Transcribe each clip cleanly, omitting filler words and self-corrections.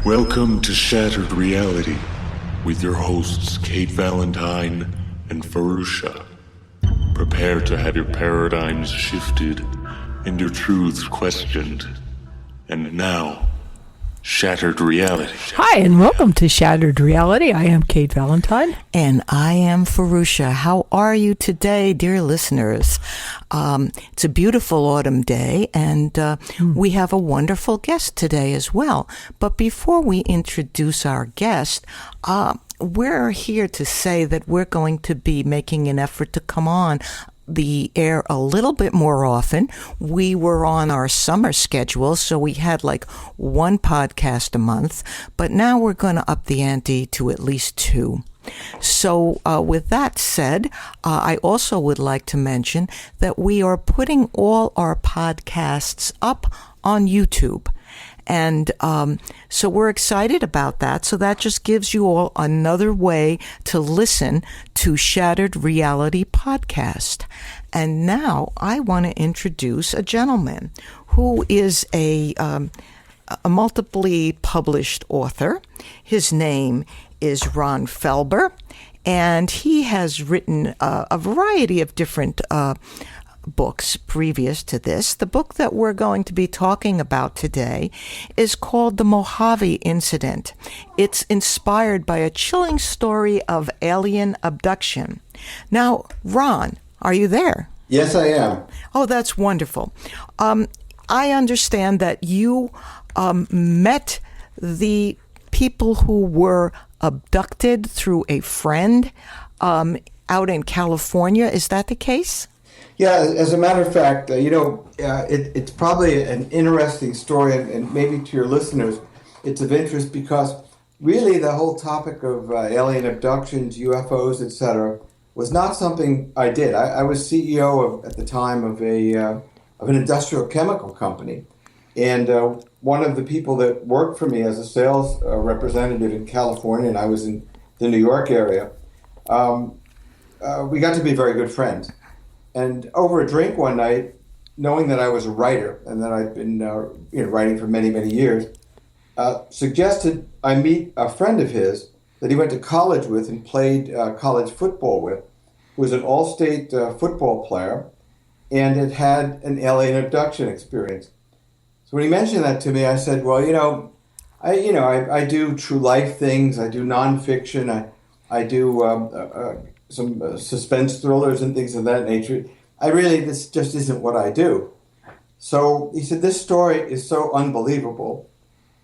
Welcome to Shattered Reality with your hosts Kate Valentine and Fahrusha. Prepare to have your paradigms shifted and your truths questioned. And now, Shattered Reality. Hi, and welcome to Shattered Reality. I am Kate Valentine. And I am Fahrusha. How are you today, dear listeners? It's a beautiful autumn day, and we have a wonderful guest today as well. But before we introduce our guest, we're here to say that we're going to be making an effort to come on the air a little bit more often. We were on our summer schedule, so we had like one podcast a month, but now we're going to up the ante to at least two. So with that said, I also would like to mention that we are putting all our podcasts up on YouTube. And so we're excited about that. So that just gives you all another way to listen to Shattered Reality Podcast. And now I want to introduce a gentleman who is a multiply published author. His name is Ron Felber, and he has written a variety of different books previous to this. The book that we're going to be talking about today is called The Mohave Incident. It's inspired by a chilling story of alien abduction. Now, Ron, are you there? Yes, I am. Oh, that's wonderful. I understand that you met the people who were abducted through a friend out in California. Is that the case? Yeah, as a matter of fact, it's probably an interesting story, and maybe to your listeners, it's of interest because really the whole topic of alien abductions, UFOs, etc., was not something I did. I was CEO at the time of an industrial chemical company, and one of the people that worked for me as a sales representative in California, and I was in the New York area, we got to be very good friends. And over a drink one night, knowing that I was a writer and that I'd been writing for many, many years, suggested I meet a friend of his that he went to college with and played college football with, who was an all-state football player and had had an alien abduction experience. So when he mentioned that to me, I said, well, I do true life things. I do nonfiction. I do some suspense thrillers and things of that nature. This just isn't what I do. So he said, this story is so unbelievable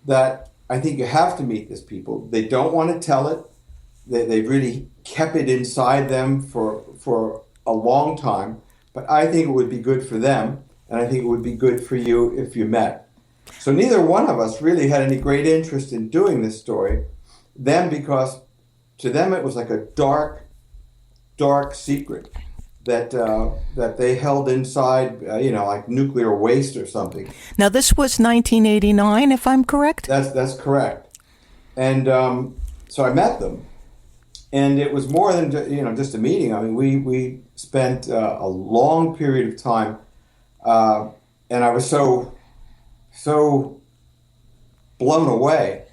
that I think you have to meet these people. They don't want to tell it. They've really kept it inside them for a long time. But I think it would be good for them, and I think it would be good for you if you met. So neither one of us really had any great interest in doing this story. Them, because to them it was like a dark secret that they held inside, like nuclear waste or something. Now, this was 1989, if I'm correct? That's correct. And so I met them, and it was more than just a meeting. I mean, we spent a long period of time, and I was so blown away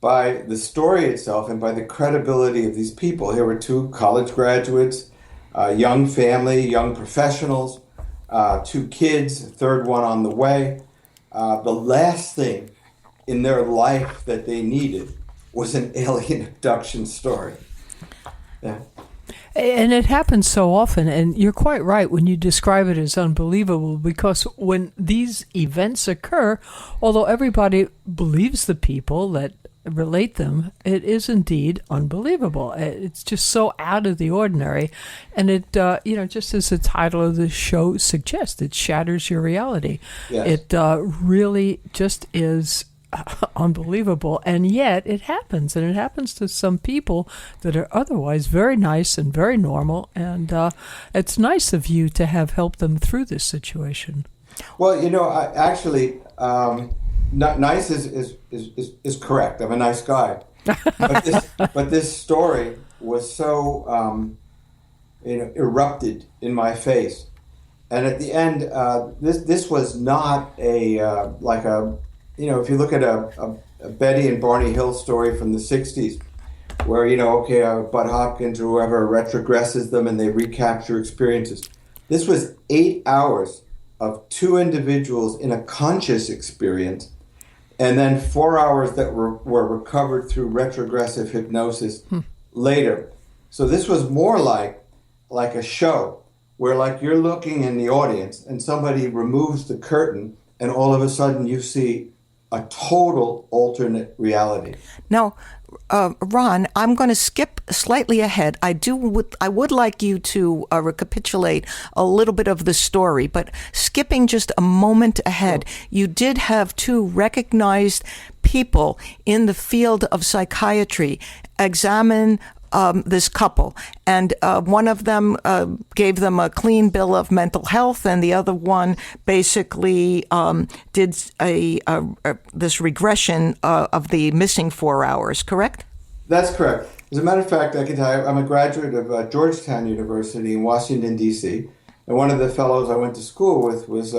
by the story itself and by the credibility of these people. Here were two college graduates, young family, young professionals, two kids, a third one on the way. The last thing in their life that they needed was an alien abduction story. Yeah. And it happens so often, and you're quite right when you describe it as unbelievable, because when these events occur, although everybody believes the people that relate them, it is indeed unbelievable. It's just so out of the ordinary, and it just as the title of the show suggests, it shatters your reality. Yes. It really just is unbelievable, and yet it happens, and it happens to some people that are otherwise very nice and very normal, and it's nice of you to have helped them through this situation. Well, nice is correct. I'm a nice guy, but this story was so erupted in my face, and at the end, this was not a if you look at a Betty and Barney Hill story from the 60s, where, Bud Hopkins or whoever retrogresses them and they recapture experiences. This was 8 hours of two individuals in a conscious experience, and then 4 hours that were recovered through retrogressive hypnosis later. So this was more like a show where like you're looking in the audience and somebody removes the curtain and all of a sudden you see a total alternate reality. Now, Ron, I'm going to skip slightly ahead. I would like you to recapitulate a little bit of the story, but skipping just a moment ahead, you did have two recognized people in the field of psychiatry examine this couple, and one of them gave them a clean bill of mental health, and the other one basically did this regression of the missing 4 hours, correct? That's correct. As a matter of fact, I can tell you, I'm a graduate of Georgetown University in Washington, D.C., and one of the fellows I went to school with was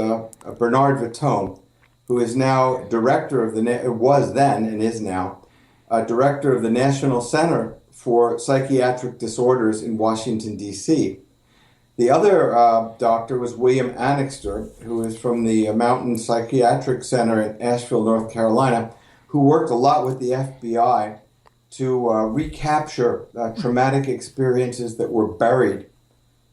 Bernard Vitone, who is now director of was then and is now director of the National Center for Psychiatric Disorders in Washington, D.C. The other doctor was William Annixter, who is from the Mountain Psychiatric Center in Asheville, North Carolina, who worked a lot with the FBI to recapture traumatic experiences that were buried,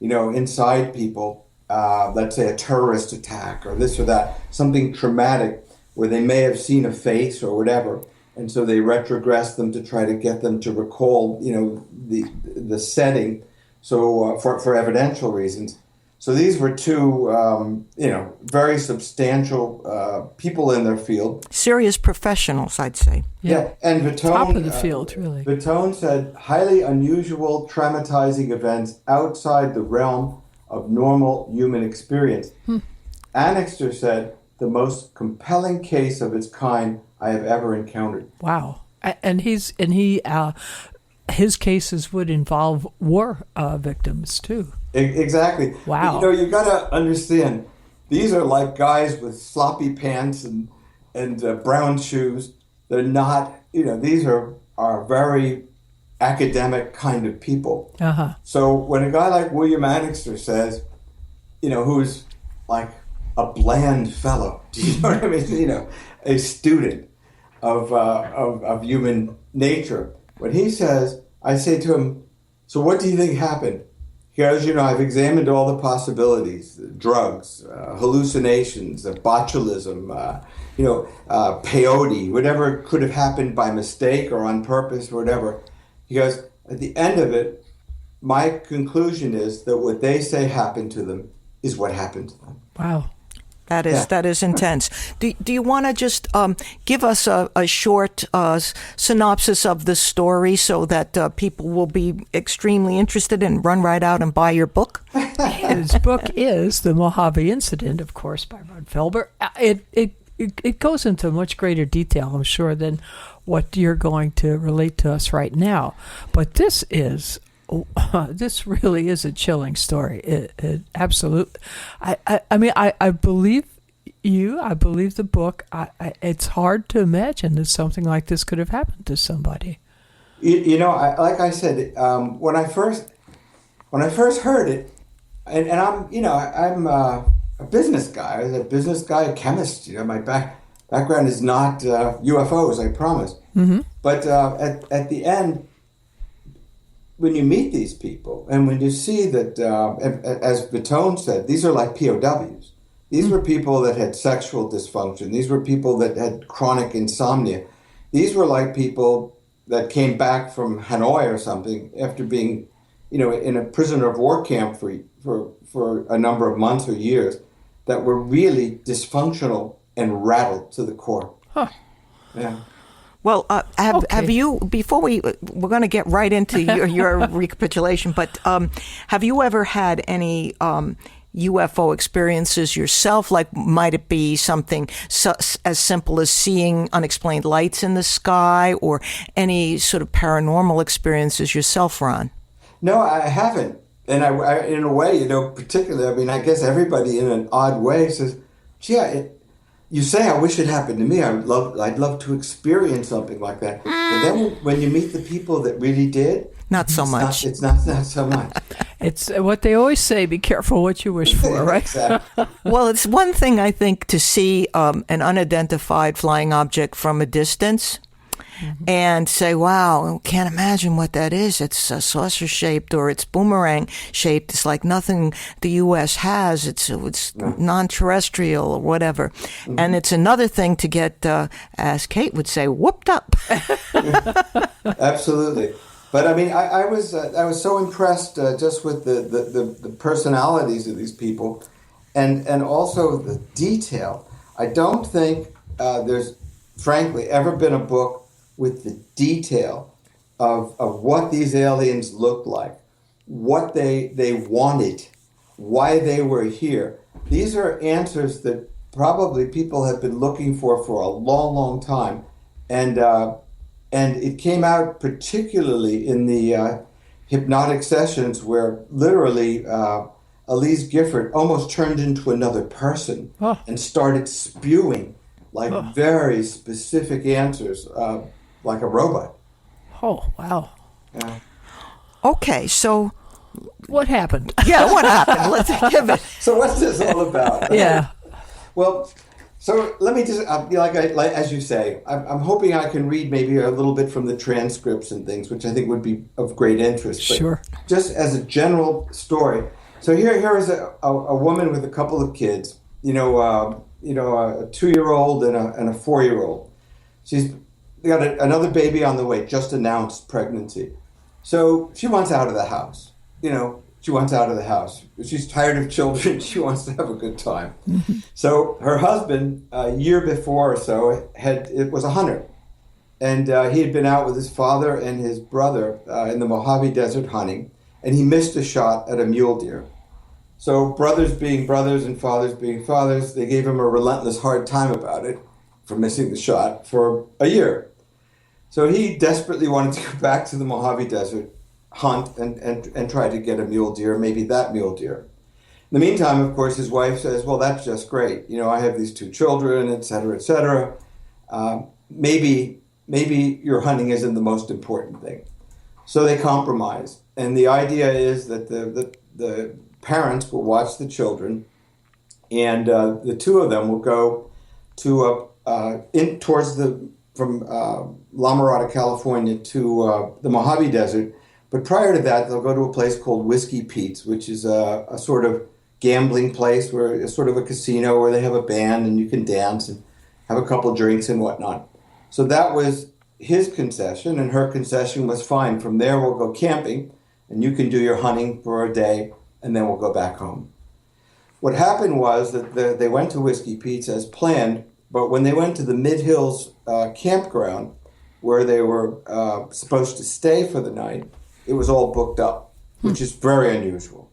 inside people. Let's say a terrorist attack or this or that, something traumatic where they may have seen a face or whatever. And so they retrogress them to try to get them to recall, the setting, so for evidential reasons. So these were two, very substantial people in their field. Serious professionals, I'd say. Yeah, and Vitone, top of the field, really. Vitone said highly unusual, traumatizing events outside the realm of normal human experience. Annixter said the most compelling case of its kind I have ever encountered. Wow. And his cases would involve war victims too. Exactly. Wow. But, you got to understand, these are like guys with sloppy pants and brown shoes. They're not, these are very academic kind of people. Uh-huh. So when a guy like William Annixter says, who's like a bland fellow, do you know what I mean? A student of human nature. When he says, I say to him, so what do you think happened? He goes, I've examined all the possibilities, drugs, hallucinations, botulism, peyote, whatever could have happened by mistake or on purpose or whatever. He goes, at the end of it, my conclusion is that what they say happened to them is what happened to them. Wow. That is intense. Do you want to just give us a short synopsis of the story so that people will be extremely interested and run right out and buy your book? His book is The Mohave Incident, of course, by Ron Felber. It goes into much greater detail, I'm sure, than what you're going to relate to us right now. But this really is a chilling story. It absolutely. I believe you. I believe the book. It's hard to imagine that something like this could have happened to somebody. Like I said, when I first heard it, and I'm a business guy. I was a business guy, a chemist. My background is not UFOs. I promise. Mm-hmm. But at the end, when you meet these people and when you see that, as Vitone said, these are like POWs. These were people that had sexual dysfunction. These were people that had chronic insomnia. These were like people that came back from Hanoi or something after being, in a prisoner of war camp for a number of months or years, that were really dysfunctional and rattled to the core. Huh. Yeah. Well, have you, before we're going to get right into your recapitulation, but have you ever had any UFO experiences yourself? Like, might it be something as simple as seeing unexplained lights in the sky, or any sort of paranormal experiences yourself, Ron? No, I haven't. And I in a way, particularly, I guess everybody in an odd way says, gee, you say, I wish it happened to me. I'd love to experience something like that. But then when you meet the people that really did, Not so much. It's not so much. It's what they always say, be careful what you wish for, right? Exactly. Well, it's one thing, I think, to see an unidentified flying object from a distance and say, wow, can't imagine what that is. It's saucer-shaped or it's boomerang-shaped. It's like nothing the U.S. has. It's non-terrestrial or whatever. And it's another thing to get, as Kate would say, whooped up. Absolutely. But I mean, I was so impressed just with the personalities of these people, and also the detail. I don't think there's, frankly, ever been a book with the detail of what these aliens looked like, what they wanted, why they were here. These are answers that probably people have been looking for a long, long time, and it came out particularly in the hypnotic sessions where literally Elise Gifford almost turned into another person and started spewing like very specific answers, like a robot. Oh, wow. Yeah. Okay, so... What happened? Yeah, what happened? Let's give it... So what's this all about? Yeah. Well, so let me just, like as you say, I'm hoping I can read maybe a little bit from the transcripts and things, which I think would be of great interest. But sure. Just as a general story. So here is a woman with a couple of kids, a 2-year-old and a 4-year-old. She's got another baby on the way, just announced pregnancy. So she wants out of the house. She wants out of the house. She's tired of children. She wants to have a good time. So her husband, a year before or so, was a hunter. And he had been out with his father and his brother in the Mojave Desert hunting, and he missed a shot at a mule deer. So brothers being brothers and fathers being fathers, they gave him a relentless hard time about it for missing the shot for a year. So he desperately wanted to go back to the Mojave Desert, hunt and try to get a mule deer, maybe that mule deer. In the meantime, of course, his wife says, well, that's just great. I have these 2 children, et cetera, et cetera. Maybe your hunting isn't the most important thing. So they compromise. And the idea is that the parents will watch the children, and the 2 of them will go to from La Mirada, California to the Mojave Desert. But prior to that, they'll go to a place called Whiskey Pete's, which is a sort of gambling place where it's sort of a casino where they have a band and you can dance and have a couple drinks and whatnot. So that was his concession, and her concession was fine. From there, we'll go camping, and you can do your hunting for a day, and then we'll go back home. What happened was that they went to Whiskey Pete's as planned, but when they went to the Mid-Hills campground, where they were supposed to stay for the night, it was all booked up, which is very unusual.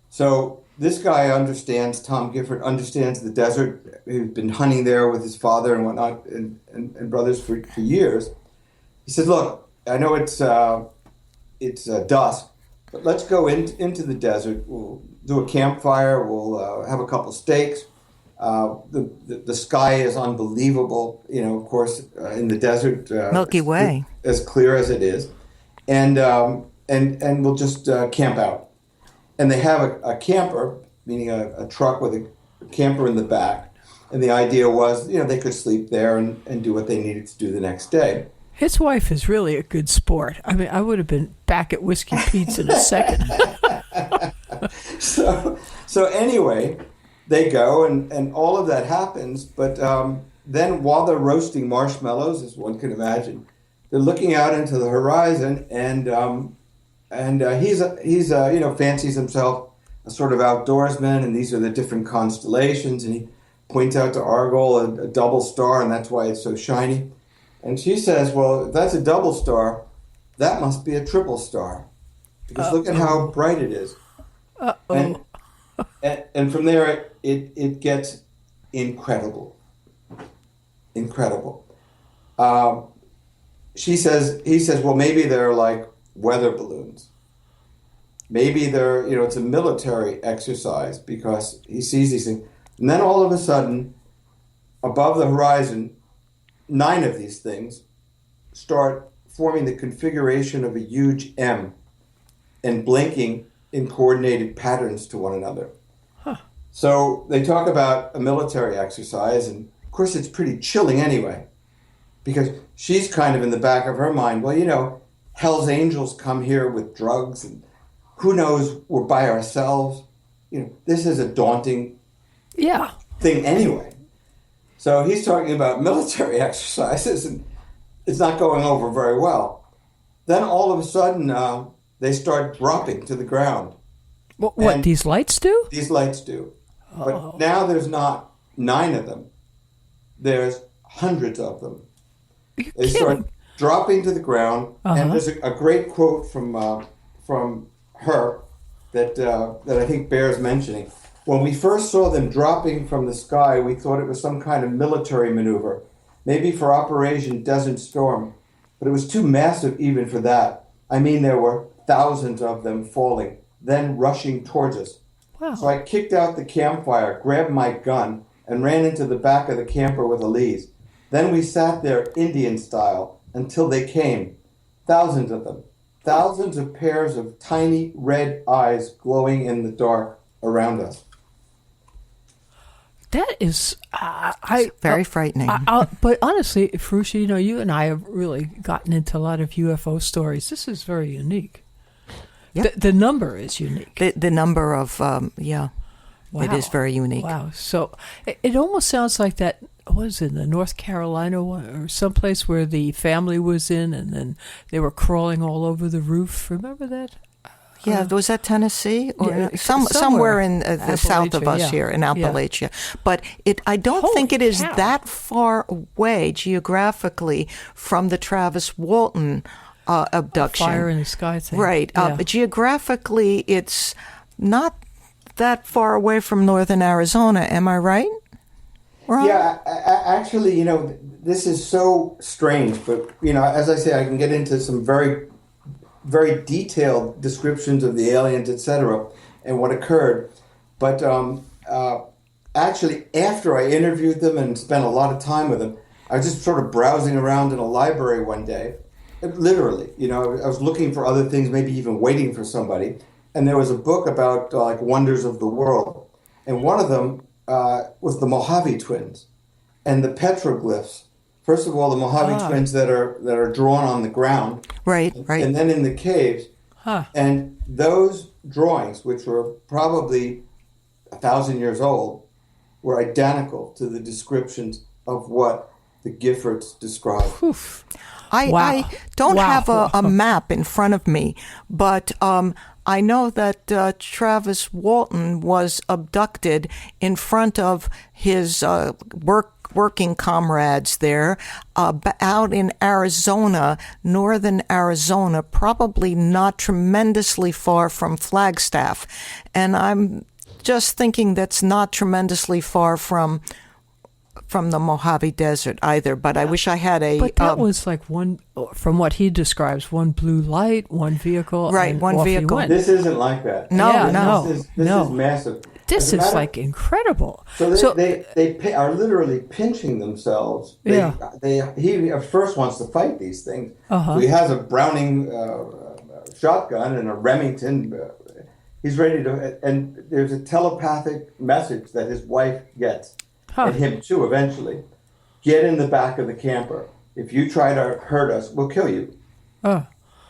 So this guy Tom Gifford understands the desert. He's been hunting there with his father and whatnot, and brothers for years. He said, look, I know it's dusk, but let's go into the desert. We'll do a campfire. We'll have a couple steaks. The sky is unbelievable, of course, in the desert. Milky Way. As clear as it is. And we'll just camp out. And they have a camper, meaning a truck with a camper in the back. And the idea was, they could sleep there and do what they needed to do the next day. His wife is really a good sport. I mean, I would have been back at Whiskey Pete's in a second. So anyway, they go and all of that happens. But then while they're roasting marshmallows, as one can imagine, they're looking out into the horizon, and he's fancies himself a sort of outdoorsman, and these are the different constellations, and he points out to Argyle a double star, and that's why it's so shiny. And she says, well, if that's a double star, that must be a triple star, because look at how bright it is. And from there, it gets incredible. He says, well, maybe they're like weather balloons. Maybe they're, it's a military exercise, because he sees these things. And then all of a sudden, above the horizon, 9 of these things start forming the configuration of a huge M and blinking in coordinated patterns to one another. So they talk about a military exercise, and of course it's pretty chilling anyway, because she's kind of in the back of her mind, well, you know, Hell's Angels come here with drugs, and who knows, we're by ourselves. You know, this is a daunting thing anyway. So he's talking about military exercises, and it's not going over very well. Then all of a sudden, they start dropping to the ground. What these lights do? These lights do. But now there's not 9 of them. There's hundreds of them. They start dropping to the ground, and there's a great quote from her that I think bears mentioning. When we first saw them dropping from the sky, we thought it was some kind of military maneuver, maybe for Operation Desert Storm, but it was too massive even for that. I mean, there were thousands of them falling, then rushing towards us. Wow. So I kicked out the campfire, grabbed my gun, and ran into the back of the camper with Elise. Then we sat there Indian style until they came. Thousands of them. Thousands of pairs of tiny red eyes glowing in the dark around us. That is, very frightening. But honestly, Fahrusha, you know, you and I have really gotten into a lot of UFO stories. This is very unique. Yep. The number is unique. The number of, Wow. it is very unique. Wow. So it almost sounds like that, what is it, the North Carolina one, or someplace where the family was in and then they were crawling all over the roof. Remember that? Yeah, was that Tennessee or somewhere somewhere in the south of us here in Appalachia? But I don't think it is that far away geographically from the Travis Walton abduction. Fire in the sky thing. Right. But geographically, it's not that far away from northern Arizona. Am I right? Ron? Yeah, actually, you know, this is so strange, but, you know, as I say, I can get into some very, very detailed descriptions of the aliens, etc., and what occurred. But actually, after I interviewed them and spent a lot of time with them, I was just sort of browsing around in a library one day. Literally, you know, I was looking for other things, maybe even waiting for somebody. And there was a book about like wonders of the world. And one of them was the Mohave twins and the petroglyphs. First of all, the Mohave twins that are drawn on the ground. Right. And then in the caves. And those drawings, which were probably 1,000 years old, were identical to the descriptions of what the Giffords described. I don't have a map in front of me, but I know that Travis Walton was abducted in front of his working comrades there out in Arizona, northern Arizona, probably not tremendously far from Flagstaff. And I'm just thinking that's not tremendously far from the Mojave Desert either, but I wish I had a... But that was like one, from what he describes, one blue light, one vehicle. Right, one vehicle. This isn't like that. No. This is massive. This is like incredible. So they are literally pinching themselves. He first wants to fight these things. So he has a Browning shotgun and a Remington. He's ready to... And there's a telepathic message that his wife gets. And him too, eventually. Get in the back of the camper. If you try to hurt us, we'll kill you.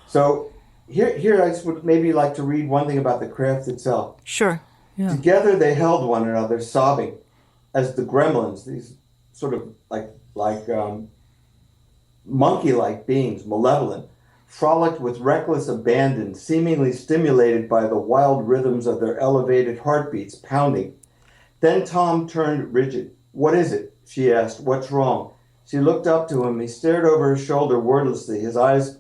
So here I just would maybe like to read one thing about the craft itself. Sure. Yeah. Together they held one another, sobbing, as the gremlins, these sort of like monkey-like beings, malevolent, frolicked with reckless abandon, seemingly stimulated by the wild rhythms of their elevated heartbeats pounding. Then Tom turned rigid. What is it? She asked. What's wrong? She looked up to him. He stared over his shoulder wordlessly. His eyes,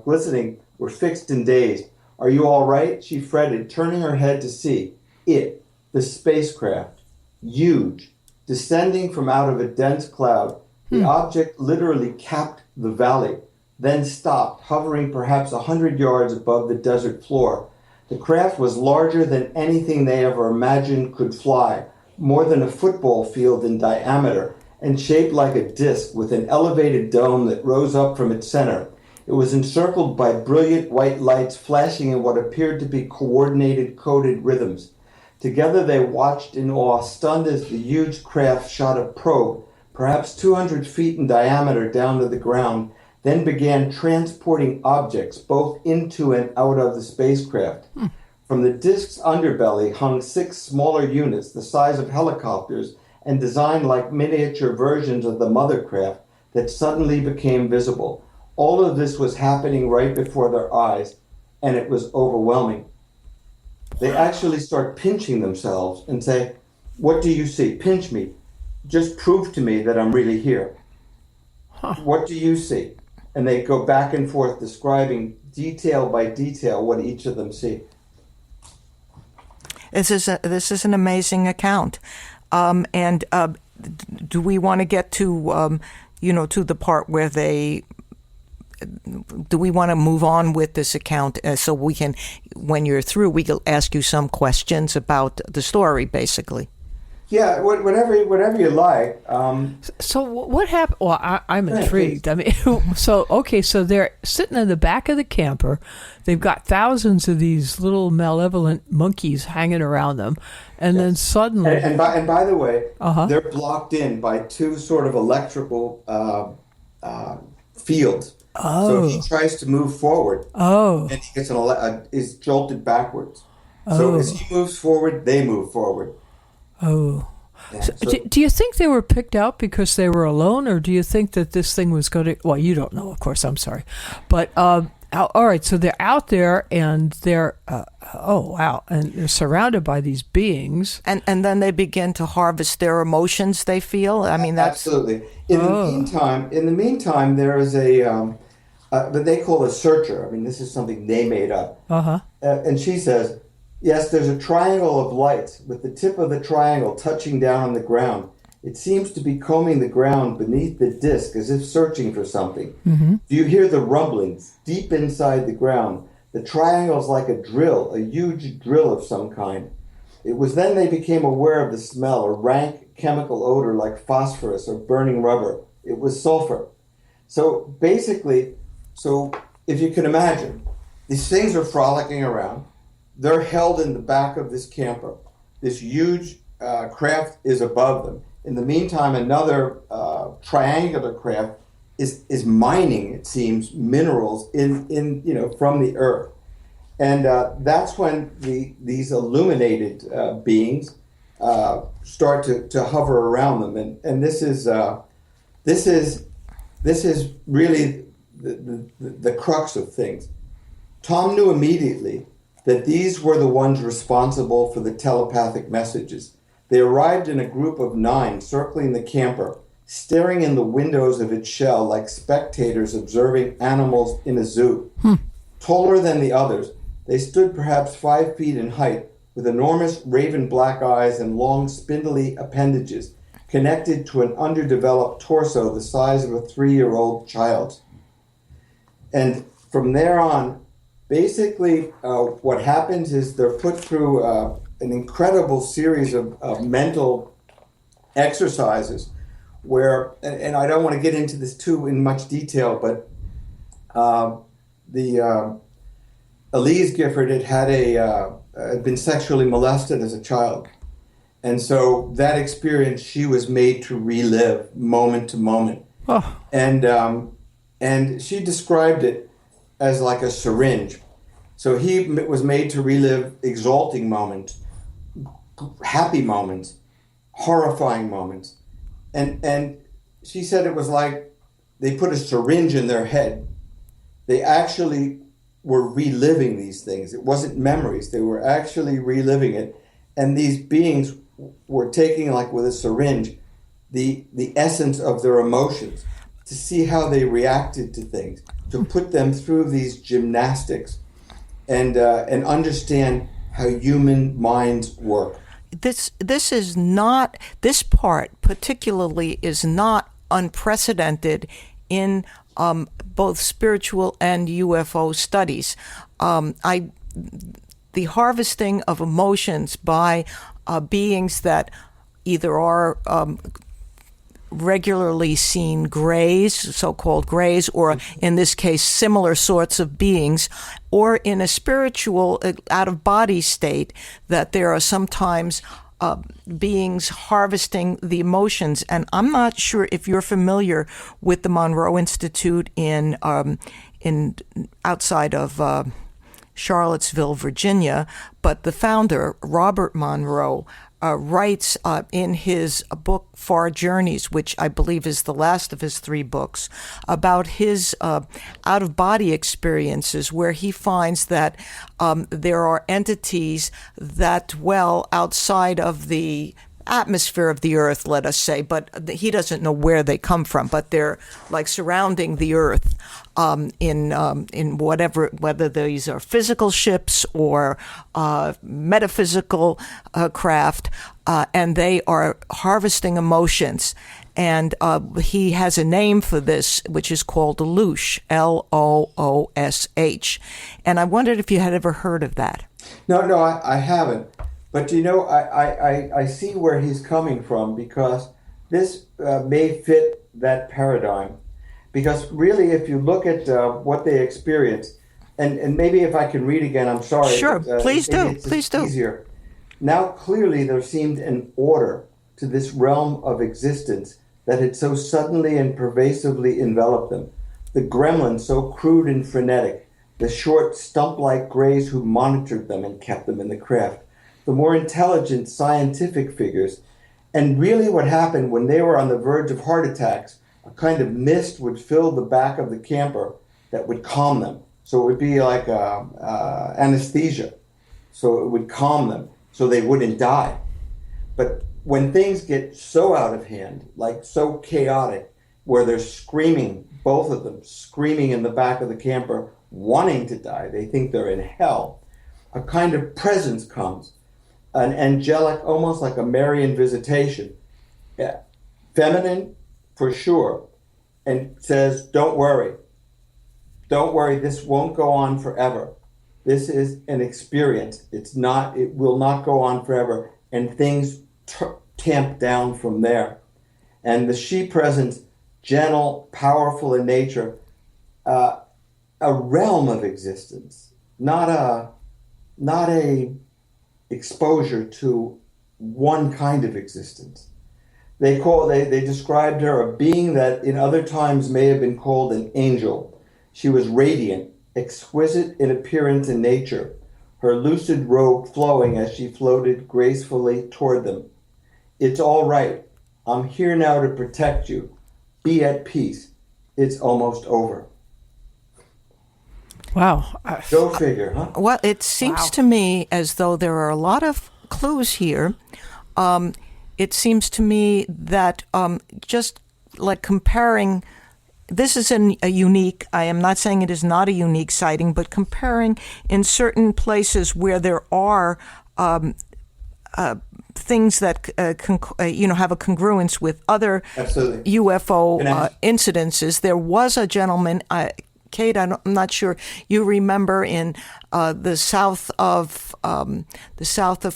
glistening, were fixed and dazed. Are you all right? She fretted, turning her head to see. It, the spacecraft, huge, descending from out of a dense cloud. The object literally capped the valley, then stopped, hovering perhaps 100 yards above the desert floor. The craft was larger than anything they ever imagined could fly. More than a football field in diameter, and shaped like a disc with an elevated dome that rose up from its center. It was encircled by brilliant white lights flashing in what appeared to be coordinated, coded rhythms. Together they watched in awe, stunned as the huge craft shot a probe, perhaps 200 feet in diameter, down to the ground, then began transporting objects both into and out of the spacecraft. From the disk's underbelly hung 6 smaller units the size of helicopters and designed like miniature versions of the mother craft that suddenly became visible. All of this was happening right before their eyes, and it was overwhelming. They actually start pinching themselves and say, "What do you see? Pinch me. Just prove to me that I'm really here. What do you see?" And they go back and forth describing detail by detail what each of them see. This is an amazing account. Do we want to get to to the part where do we want to move on with this account so we can, when you're through, we can ask you some questions about the story, basically? Yeah, whatever you like. So what happened? Well, I'm intrigued. I mean, so they're sitting in the back of the camper. They've got thousands of these little malevolent monkeys hanging around them, and then suddenly, and by the way, they're blocked in by 2 sort of electrical fields. So if he tries to move forward, and he gets is jolted backwards. So as he moves forward, they move forward. Oh. Yeah, so do you think they were picked out because they were alone, or do you think that this thing was going to... Well, you don't know, of course, I'm sorry. But, all right, so they're out there, and they're... oh, wow. And they're surrounded by these beings. And then they begin to harvest their emotions they feel? I mean, that's... Absolutely. In the meantime, there is what they call a searcher. I mean, this is something they made up. And she says... Yes, there's a triangle of lights with the tip of the triangle touching down on the ground. It seems to be combing the ground beneath the disc as if searching for something. Do you hear the rumblings deep inside the ground? The triangle's like a drill, a huge drill of some kind. It was then they became aware of the smell, a rank chemical odor like phosphorus or burning rubber. It was sulfur. So basically, if you can imagine, these things are frolicking around. They're held in the back of this camper. This huge craft is above them. In the meantime, another triangular craft is mining, it seems, minerals in from the earth. And that's when these illuminated beings start to hover around them. And this is really the crux of things. Tom knew immediately that these were the ones responsible for the telepathic messages. They arrived in a group of 9 circling the camper, staring in the windows of its shell like spectators observing animals in a zoo. Taller than the others, they stood perhaps 5 feet in height, with enormous raven black eyes and long spindly appendages connected to an underdeveloped torso the size of a 3-year-old child's. And from there on, basically, what happens is they're put through an incredible series of mental exercises where, and I don't want to get into this too in much detail, but Elise Gifford had been sexually molested as a child. And so that experience she was made to relive moment to moment. And she described it as like a syringe. So he was made to relive exalting moments, happy moments, horrifying moments. And she said it was like they put a syringe in their head. They actually were reliving these things. It wasn't memories. They were actually reliving it. And these beings were taking, like with a syringe, the essence of their emotions to see how they reacted to things, to put them through these gymnastics and understand how human minds work. This part particularly is not unprecedented in both spiritual and UFO studies. The harvesting of emotions by beings that either are regularly seen grays, so-called grays, or in this case, similar sorts of beings, or in a spiritual out-of-body state, that there are sometimes beings harvesting the emotions. And I'm not sure if you're familiar with the Monroe Institute in outside of Charlottesville, Virginia, but the founder, Robert Monroe, writes in his book Far Journeys, which I believe is the last of his 3 books, about his out-of-body experiences, where he finds that there are entities that dwell outside of the atmosphere of the earth, let us say, but he doesn't know where they come from, but they're like surrounding the earth in whether these are physical ships or metaphysical craft, and they are harvesting emotions. And he has a name for this, which is called Loosh, Loosh. And I wondered if you had ever heard of that. No, I haven't. But I see where he's coming from, because this may fit that paradigm. Because really, if you look at what they experience, and maybe if I can read again, I'm sorry. Sure, but, please do. It's Please do. Easier. Now, clearly, there seemed an order to this realm of existence that had so suddenly and pervasively enveloped them. The gremlins, so crude and frenetic, the short, stump-like grays who monitored them and kept them in the craft, the more intelligent scientific figures. And really what happened when they were on the verge of heart attacks, a kind of mist would fill the back of the camper that would calm them. So it would be like anesthesia. So it would calm them so they wouldn't die. But when things get so out of hand, like so chaotic, where they're screaming, both of them screaming in the back of the camper, wanting to die, they think they're in hell, a kind of presence comes, an angelic, almost like a Marian visitation, feminine for sure, and says, don't worry, this won't go on forever. This is an experience. It will not go on forever. And things tamp down from there. And the she presence, gentle, powerful in nature, a realm of existence, not a exposure to one kind of existence. They described her a being that in other times may have been called an angel. She was radiant, exquisite in appearance and nature, her lucid robe flowing as she floated gracefully toward them. It's all right. I'm here now to protect you. Be at peace. It's almost over. Wow. Go figure, huh? Well, it seems to me as though there are a lot of clues here. It seems to me that just like comparing, this is a unique, I am not saying it is not a unique sighting, but comparing in certain places where there are things that have a congruence with other Absolutely. UFO incidences. There was a gentleman, Kate, I'm not sure you remember, in the south of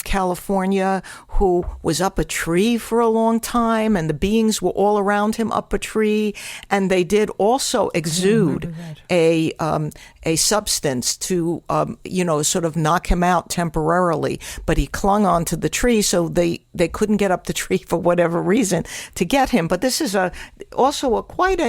California, who was up a tree for a long time, and the beings were all around him up a tree, and they did also exude a substance to sort of knock him out temporarily, but he clung onto the tree, so they couldn't get up the tree for whatever reason to get him. But this is also quite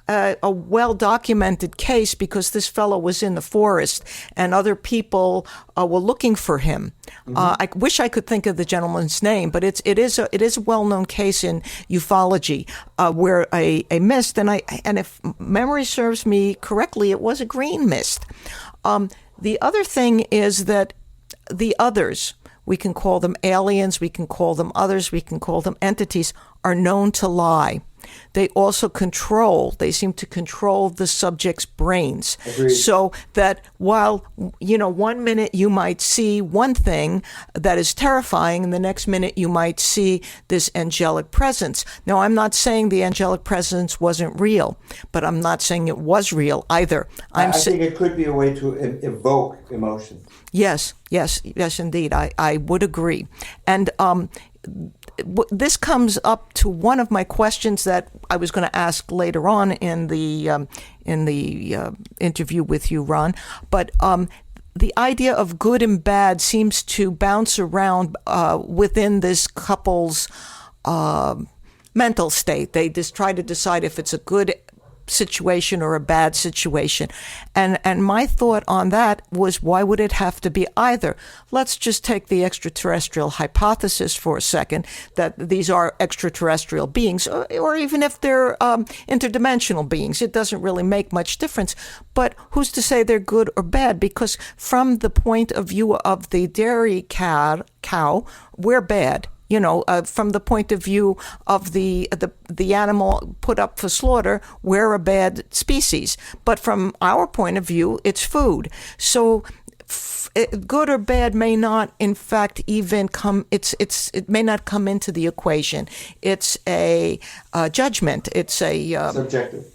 a well-documented case, because this fellow was in the forest and other people were looking for him. Mm-hmm. I wish I could think of the gentleman's name, but it is a well-known case in ufology where a mist, and if memory serves me correctly, it was a green mist. The other thing is that the others, we can call them aliens, we can call them others, we can call them entities, are known to lie. They also they seem to control the subject's brains. Agreed. So that while, 1 minute you might see one thing that is terrifying, and the next minute you might see this angelic presence. Now, I'm not saying the angelic presence wasn't real, but I'm not saying it was real either. I think it could be a way to evoke emotion. Yes, indeed. I would agree. And this comes up to one of my questions that I was going to ask later on in the interview with you, Ron. But the idea of good and bad seems to bounce around within this couple's mental state. They just try to decide if it's a good situation or a bad situation. And my thought on that was, why would it have to be either? Let's just take the extraterrestrial hypothesis for a second, that these are extraterrestrial beings, or even if they're interdimensional beings, it doesn't really make much difference. But who's to say they're good or bad? Because from the point of view of the dairy cow, we're bad. From the point of view of the animal put up for slaughter, we're a bad species. But from our point of view, it's food. So good or bad may not, in fact, even come. It may not come into the equation. It's a judgment. It's a subjective.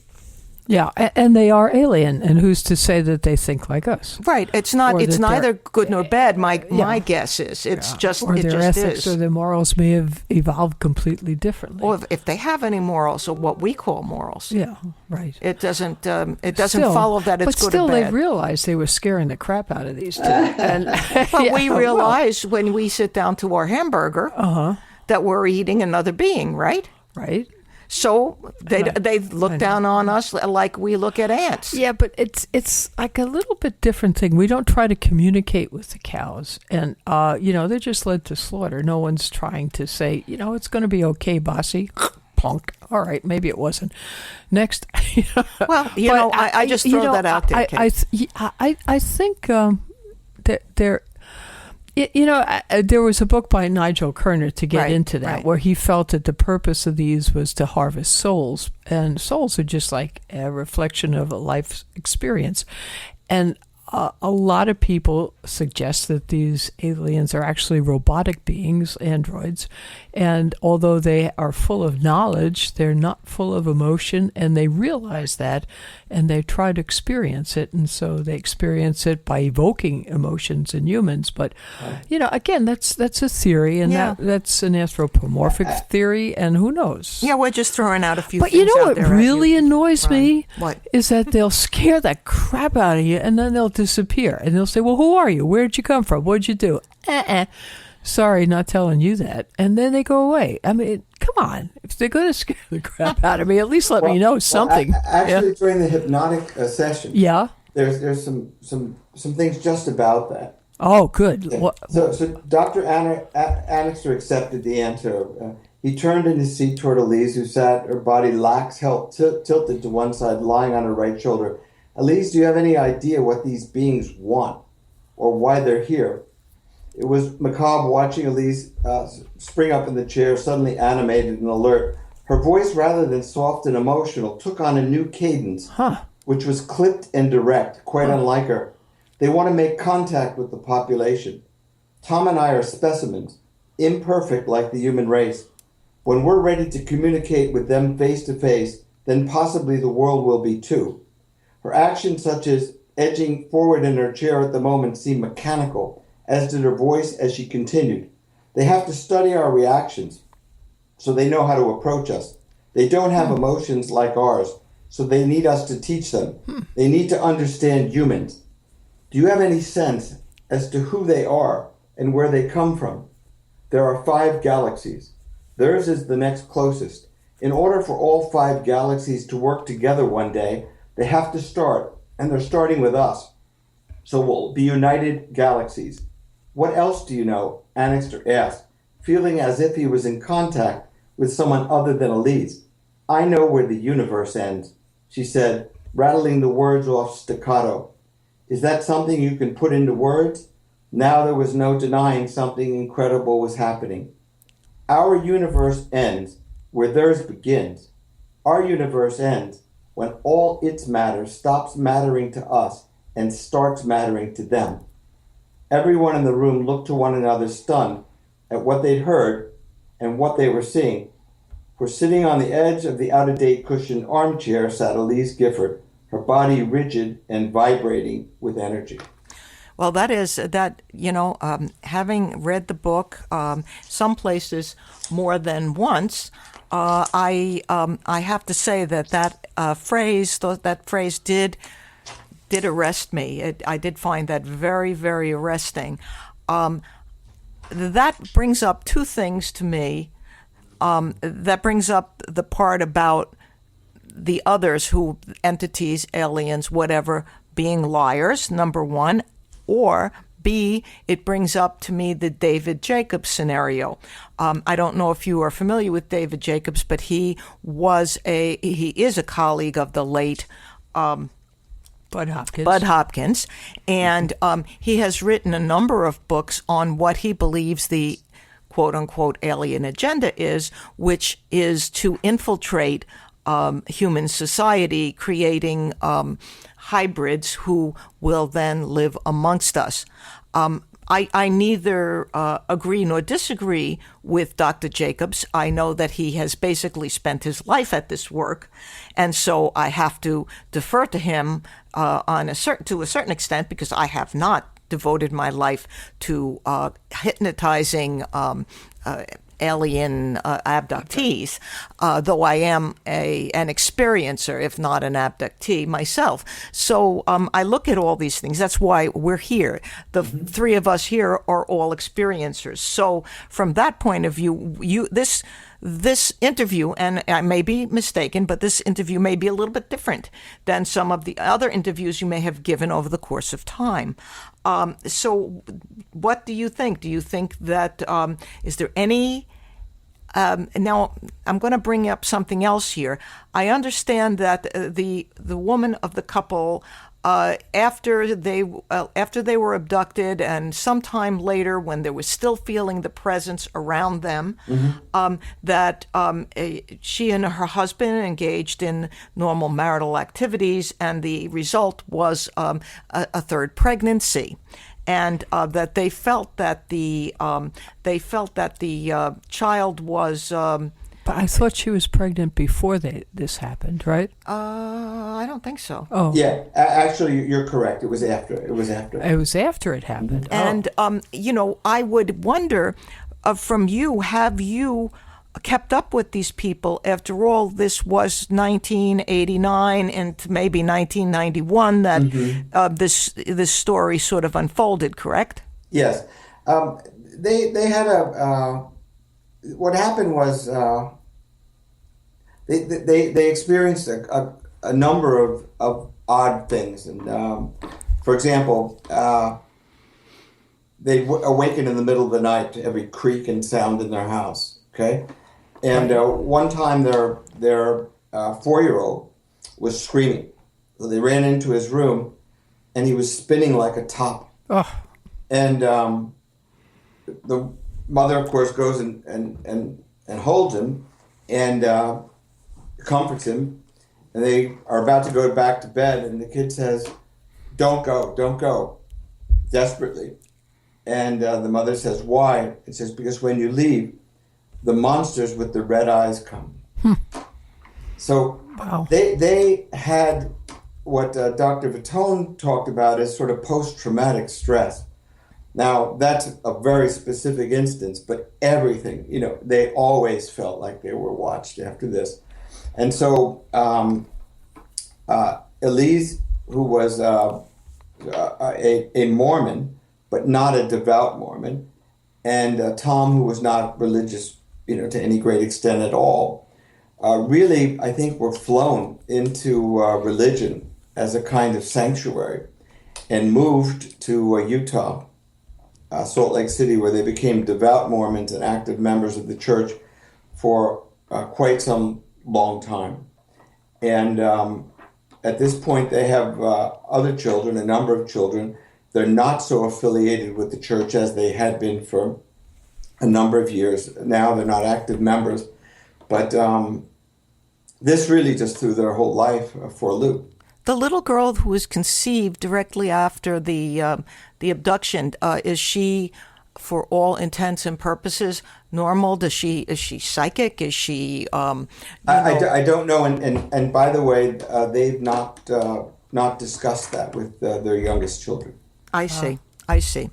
Yeah, and they are alien, and who's to say that they think like us? Right. It's not. It's neither good nor bad. My guess is it's just. Or it their just ethics is. or their morals may have evolved completely differently. Or if they have any morals, or what we call morals. Yeah, right. It doesn't. It doesn't follow that it's but good or bad. still, they realized they were scaring the crap out of these two. And But we realize when we sit down to our hamburger that we're eating another being, right? Right. So they look down on us like we look at ants. Yeah, but it's like a little bit different thing. We don't try to communicate with the cows, and they're just led to slaughter. No one's trying to say, it's going to be okay, bossy. Plunk. All right, maybe it wasn't. Next. Well, I just throw that out there, Kate. I think that there. There was a book by Nigel Kerner to get into that, where he felt that the purpose of these was to harvest souls, and souls are just like a reflection of a life experience. And a lot of people suggest that these aliens are actually robotic beings, androids, and although they are full of knowledge, they're not full of emotion, and they realize that, and they try to experience it, and so they experience it by evoking emotions in humans. But, again, that's a theory, and that's an anthropomorphic theory, and who knows? Yeah, we're just throwing out a few but things out there. But what really annoys me What? is that they'll scare the crap out of you, and then they'll disappear. And they'll say, well, who are you? Where'd you come from? What'd you do? Sorry, not telling you that. And then they go away. I mean, come on. If they're going to scare the crap out of me, at least let me know something. Actually, during the hypnotic session, there's some things just about that. Oh, good. Yeah. So Dr. Annixter accepted the answer. He turned in his seat toward Elise, who sat, her body lax, tilted to one side, lying on her right shoulder. Elise, do you have any idea what these beings want or why they're here? It was macabre watching Elise spring up in the chair, suddenly animated and alert. Her voice, rather than soft and emotional, took on a new cadence, which was clipped and direct, quite unlike her. They want to make contact with the population. Tom and I are specimens, imperfect like the human race. When we're ready to communicate with them face to face, then possibly the world will be too. Her actions, such as edging forward in her chair at the moment, seemed mechanical, as did her voice as she continued. They have to study our reactions, so they know how to approach us. They don't have emotions like ours, so they need us to teach them. They need to understand humans. Do you have any sense as to who they are and where they come from? There are 5 galaxies. Theirs is the next closest. In order for all 5 galaxies to work together one day, they have to start, and they're starting with us. So we'll be united galaxies. What else do you know? Annixter asked, feeling as if he was in contact with someone other than Elise. I know where the universe ends, she said, rattling the words off staccato. Is that something you can put into words? Now there was no denying something incredible was happening. Our universe ends where theirs begins. Our universe ends when all its matter stops mattering to us and starts mattering to them. Everyone in the room looked to one another, stunned at what they'd heard and what they were seeing. For sitting on the edge of the out-of-date cushioned armchair sat Elise Gifford, her body rigid and vibrating with energy. Well, that is that, having read the book some places more than once, I have to say that phrase did arrest me. I did find that very, very arresting. That brings up two things to me. That brings up the part about the others, who entities, aliens, whatever, being liars, number one, or B, it brings up to me the David Jacobs scenario. I don't know if you are familiar with David Jacobs, but he is a colleague of the late Bud Hopkins. And he has written a number of books on what he believes the quote-unquote alien agenda is, which is to infiltrate human society, creating hybrids who will then live amongst us. I neither agree nor disagree with Dr. Jacobs. I know that he has basically spent his life at this work, and so I have to defer to him to a certain extent, because I have not devoted my life to hypnotizing alien abductees, though I am an experiencer, if not an abductee myself. So I look at all these things. That's why we're here. The three of us here are all experiencers. So from that point of view, this interview, and I may be mistaken, but this interview may be a little bit different than some of the other interviews you may have given over the course of time. So what do you think? Do you think that, is there any, now I'm going to bring up something else here. I understand that the woman of the couple, after they were abducted, and sometime later when they were still feeling the presence around them, that she and her husband engaged in normal marital activities, and the result was a third pregnancy, and that they felt that the child was. But I thought she was pregnant before this happened, right? I don't think so. Oh, Yeah, actually, you're correct. It was after. It was after it happened. And I would wonder, from you, have you kept up with these people? After all, this was 1989 and maybe 1991 that this story sort of unfolded. Correct? Yes, they had a. What happened was they experienced a number of odd things, and for example, they awaken in the middle of the night to every creak and sound in their house. Okay, and one time their 4-year-old was screaming, so they ran into his room, and he was spinning like a top. Oh. And the mother, of course, goes and holds him and comforts him, and they are about to go back to bed, and the kid says, don't go, desperately. And the mother says, why? It says, because when you leave, the monsters with the red eyes come. So wow. They had what Dr. Vitone talked about as sort of post-traumatic stress. Now, that's a very specific instance, but everything, they always felt like they were watched after this. And so Elise, who was a Mormon, but not a devout Mormon, and Tom, who was not religious, to any great extent at all, really, I think, were flown into religion as a kind of sanctuary and moved to Utah, Salt Lake City, where they became devout Mormons and active members of the church for quite some long time. And at this point, they have other children, a number of children. They're not so affiliated with the church as they had been for a number of years. Now they're not active members. But this really just threw their whole life for a loop. The little girl who was conceived directly after the abduction, is she, for all intents and purposes, normal? Is she psychic? Is she? I don't know. And by the way, they've not discussed that with their youngest children. I see. I see.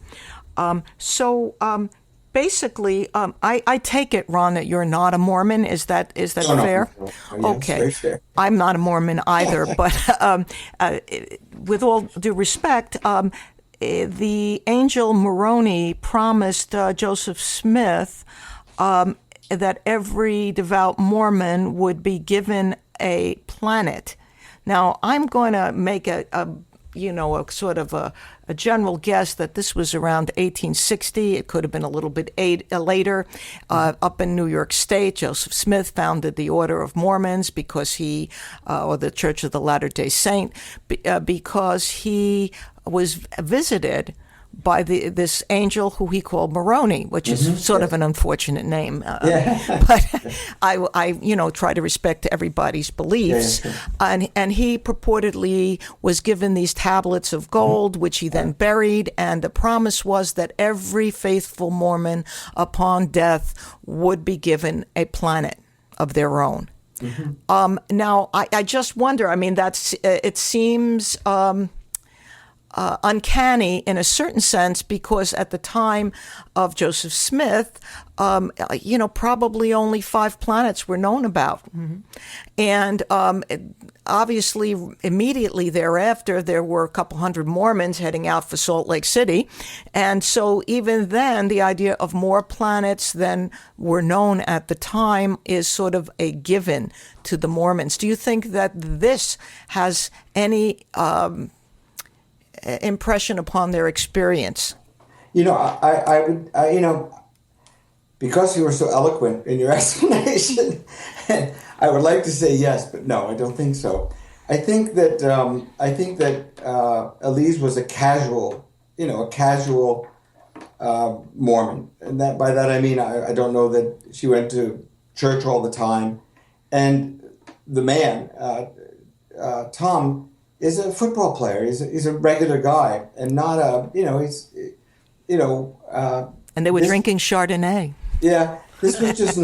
Basically, I take it, Ron, that you're not a Mormon. Is that fair? No. Yeah, Okay. very fair. I'm not a Mormon either, but with all due respect, the angel Moroni promised Joseph Smith that every devout Mormon would be given a planet. Now, I'm going to make a sort of a general guess that this was around 1860. It could have been a little bit later. Up in New York State, Joseph Smith founded the Order of Mormons because or the Church of the Latter-day Saint, because he was visited by this angel who he called Moroni, which is sort of an unfortunate name. But I try to respect everybody's beliefs. And he purportedly was given these tablets of gold, which he then buried. And the promise was that every faithful Mormon upon death would be given a planet of their own. Now, I just wonder, I mean, it seems uncanny in a certain sense, because at the time of Joseph Smith, probably only 5 planets were known about. And obviously, immediately thereafter, there were a couple hundred Mormons heading out for Salt Lake City. And so even then, the idea of more planets than were known at the time is sort of a given to the Mormons. Do you think that this has any impression upon their experience? I would, because you were so eloquent in your explanation, I would like to say yes, but no, I don't think so. I think that Elise was a casual Mormon, and by that I mean I don't know that she went to church all the time, and the man, Tom, is a football player. He's a regular guy, and not and they were drinking Chardonnay. Yeah, this just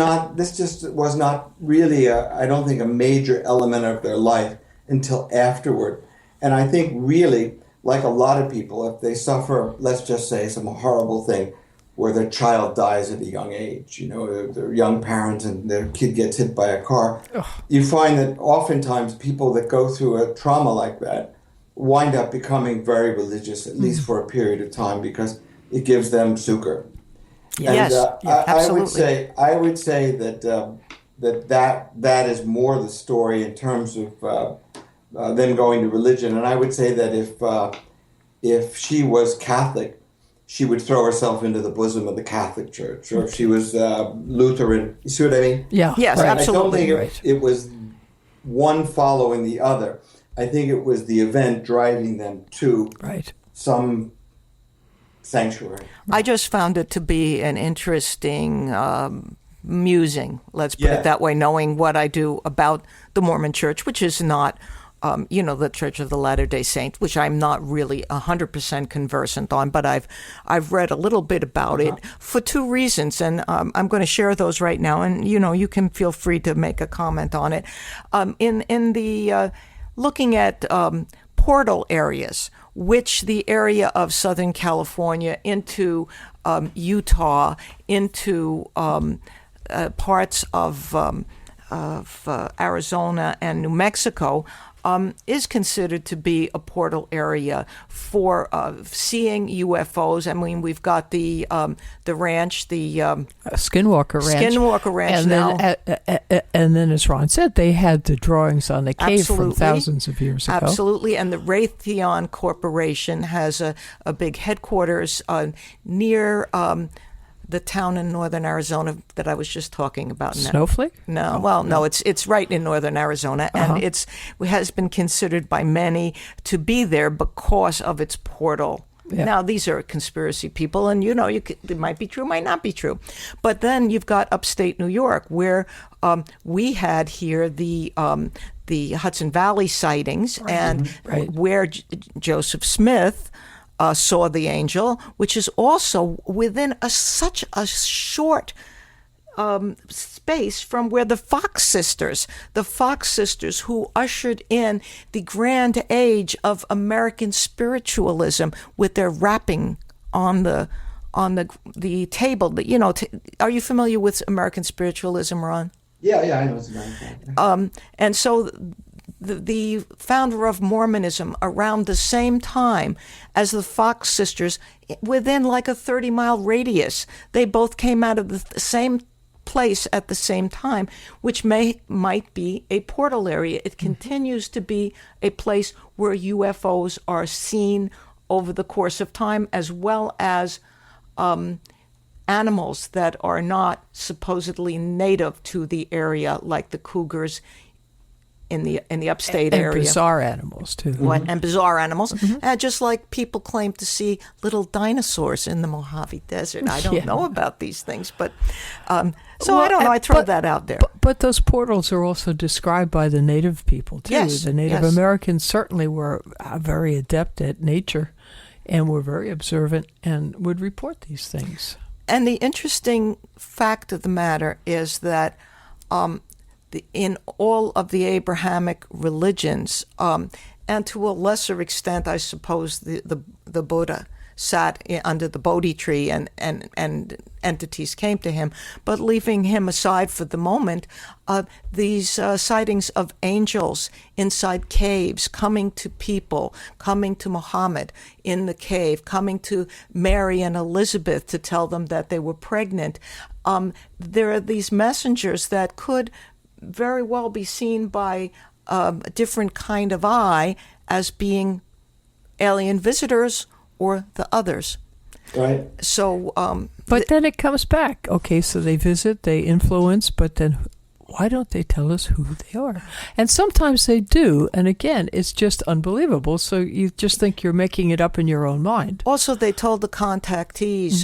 was not really I don't think a major element of their life until afterward. And I think really, like a lot of people, if they suffer, let's just say, some horrible thing where their child dies at a young age, they're young parents and their kid gets hit by a car, you find that oftentimes people that go through a trauma like that wind up becoming very religious, at least for a period of time, because it gives them succor. Yes, absolutely. I would say that is more the story in terms of them going to religion. And I would say that if she was Catholic, she would throw herself into the bosom of the Catholic Church. Or if she was Lutheran, you see what I mean? Yeah. Yes, right. absolutely. I don't think it was one following the other. I think it was the event driving them to some sanctuary. I just found it to be an interesting musing, let's put it that way, knowing what I do about the Mormon Church, which is not, the Church of the Latter-day Saint, which I'm not really 100% conversant on, but I've read a little bit about it for 2 reasons, and I'm going to share those right now, and you can feel free to make a comment on it. In the looking at portal areas, which the area of Southern California into Utah, into parts of Arizona and New Mexico, is considered to be a portal area for seeing UFOs. I mean, we've got the ranch, the Skinwalker Ranch. And now. And then, as Ron said, they had the drawings on the cave from Absolutely. thousands of years ago. Absolutely. And the Raytheon Corporation has a big headquarters near the town in northern Arizona that I was just talking about. Snowflake? No, no, it's right in northern Arizona, and it has been considered by many to be there because of its portal. Yeah. Now, these are conspiracy people, and it might be true, might not be true. But then you've got upstate New York, where we had here the Hudson Valley sightings, and where Joseph Smith saw the angel, which is also within such a short space from where the Fox sisters who ushered in the grand age of American spiritualism with their rapping on the table. That are you familiar with American spiritualism, Ron? Yeah, I know it's American. And so the founder of Mormonism, around the same time as the Fox sisters, within like a 30-mile radius, they both came out of the same place at the same time, which might be a portal area. It continues to be a place where UFOs are seen over the course of time, as well as animals that are not supposedly native to the area, like the cougars in the upstate and area. Bizarre animals, too. And bizarre animals. Just like people claim to see little dinosaurs in the Mojave Desert. I don't know about these things, but so I don't know. I throw that out there. But those portals are also described by the Native people, too. Yes, The Native Americans certainly were very adept at nature and were very observant and would report these things. And the interesting fact of the matter is that in all of the Abrahamic religions, and to a lesser extent, I suppose, the Buddha sat under the Bodhi tree and entities came to him. But leaving him aside for the moment, these sightings of angels inside caves, coming to people, coming to Muhammad in the cave, coming to Mary and Elizabeth to tell them that they were pregnant. There are these messengers that could very well be seen by a different kind of eye as being alien visitors or the others. Right. So, but then it comes back. Okay, so they visit, they influence, but then why don't they tell us who they are? And sometimes they do, and again, it's just unbelievable. So you just think you're making it up in your own mind. Also, they told the contactees,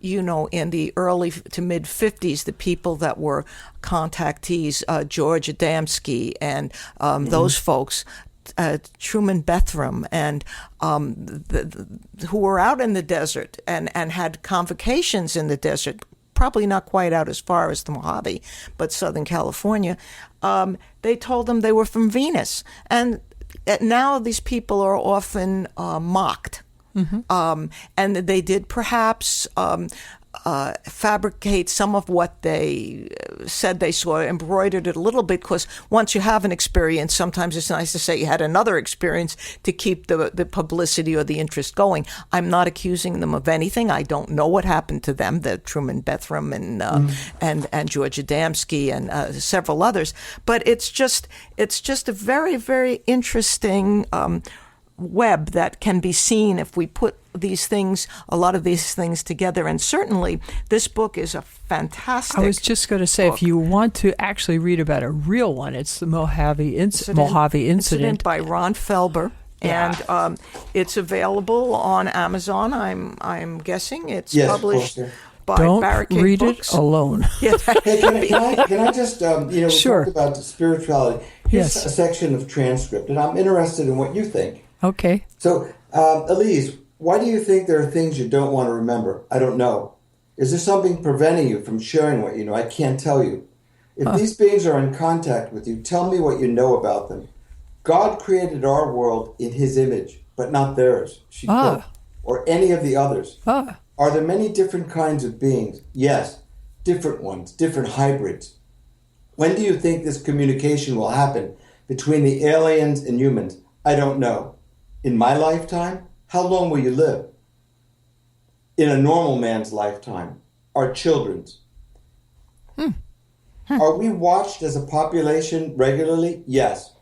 in the early to mid 50s, the people that were contactees, George Adamski and those folks, Truman Bethram, and who were out in the desert and had convocations in the desert, probably not quite out as far as the Mojave, but Southern California. They told them they were from Venus. And now these people are often mocked. And they did perhaps fabricate some of what they said they saw, embroidered it a little bit, because once you have an experience, sometimes it's nice to say you had another experience to keep the publicity or the interest going. I'm not accusing them of anything. I don't know what happened to them, the Truman Bethram and George Adamski and several others. But it's just a very, very interesting web that can be seen if we put a lot of these things together. And certainly this book is a fantastic I was just going to say, book. if you want to actually read about a real one, it's the Mojave Incident by Ron Felber. Yeah. And it's available on Amazon. I'm guessing it's published by Don't Barricade read Books. it alone. Hey, can I just, we Sure. talked about spirituality. Here's Yes. a section of transcript, and I'm interested in what you think. Okay. So, Elise, why do you think there are things you don't want to remember? I don't know. Is there something preventing you from sharing what you know? I can't tell you. If these beings are in contact with you, tell me what you know about them. God created our world in his image, but not theirs, she quote, or any of the others. Are there many different kinds of beings? Yes, different ones, different hybrids. When do you think this communication will happen between the aliens and humans? I don't know. In my lifetime? How long will you live? In a normal man's lifetime? Our children's? Are we watched as a population regularly? Yes.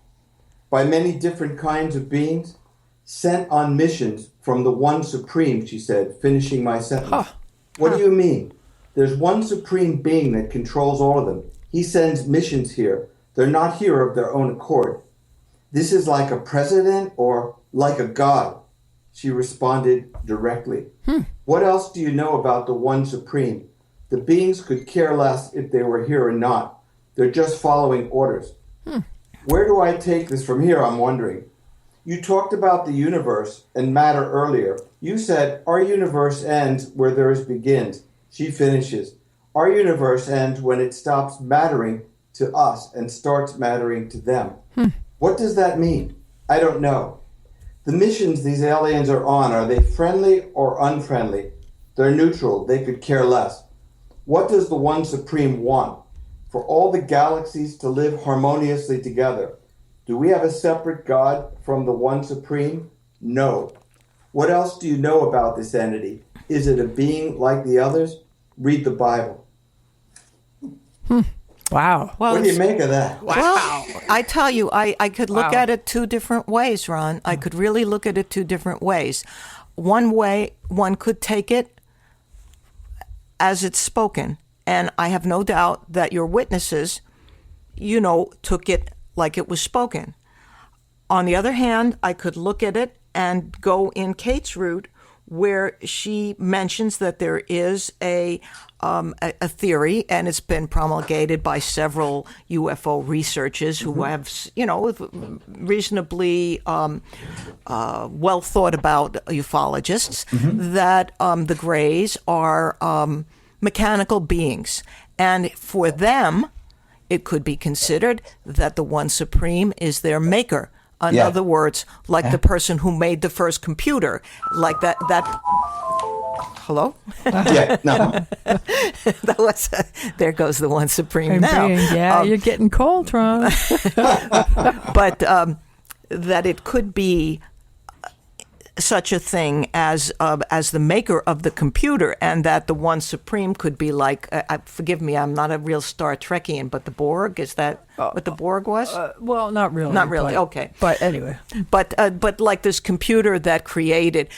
By many different kinds of beings? Sent on missions from the one supreme, she said, finishing my sentence. What do you mean? There's one supreme being that controls all of them. He sends missions here. They're not here of their own accord. This is like a president or like a god. She responded directly. What else do you know about the one supreme? The beings could care less if they were here or not. They're just following orders. Where do I take this from here, I'm wondering? You talked about the universe and matter earlier. You said, our universe ends where theirs begins. She finishes. Our universe ends when it stops mattering to us and starts mattering to them. What does that mean? I don't know. The missions these aliens are they friendly or unfriendly? They're neutral. They could care less. What does the One Supreme want? For all the galaxies to live harmoniously together. Do we have a separate God from the One Supreme? No. What else do you know about this entity? Is it a being like the others? Read the Bible. Wow. Well, What do you make of that? Well, I tell you, I could look Wow. at it two different ways, Ron. I could really look at it two different ways. One way, one could take it as it's spoken. And I have no doubt that your witnesses, took it like it was spoken. On the other hand, I could look at it and go in Kate's route, where she mentions that there is a theory, and it's been promulgated by several UFO researchers who have, reasonably well thought about ufologists, that the Greys are mechanical beings. And for them, it could be considered that the One Supreme is their maker. In other words, like the person who made the first computer, like that. Hello? Yeah, no. That was. There goes the One Supreme I'm now. being, you're getting cold, Ron. But that it could be such a thing as the maker of the computer, and that the One Supreme could be like, forgive me, I'm not a real Star Trekian, but the Borg, is that what the Borg was? Well, not really. Not really, but- okay. But anyway. But like this computer that created,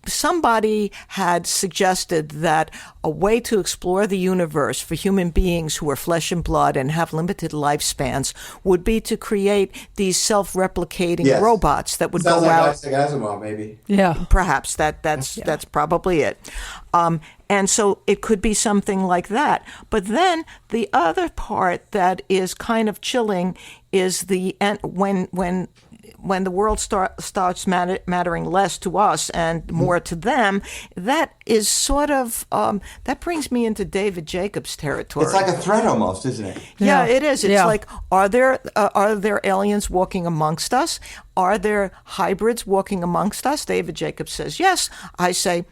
somebody had suggested that a way to explore the universe for human beings who are flesh and blood and have limited lifespans would be to create these self-replicating Yes. robots that would Sounds go like out. Isaac Asimov, maybe. Yeah. Perhaps that's probably it. And so it could be something like that. But then the other part that is kind of chilling is when the world starts mattering less to us and more to them. That is sort of that brings me into David Jacobs territory. It's like a threat almost, isn't it? Yeah, Yeah. it is. It's Yeah. like, are there aliens walking amongst us? Are there hybrids walking amongst us? David Jacobs says yes. I say,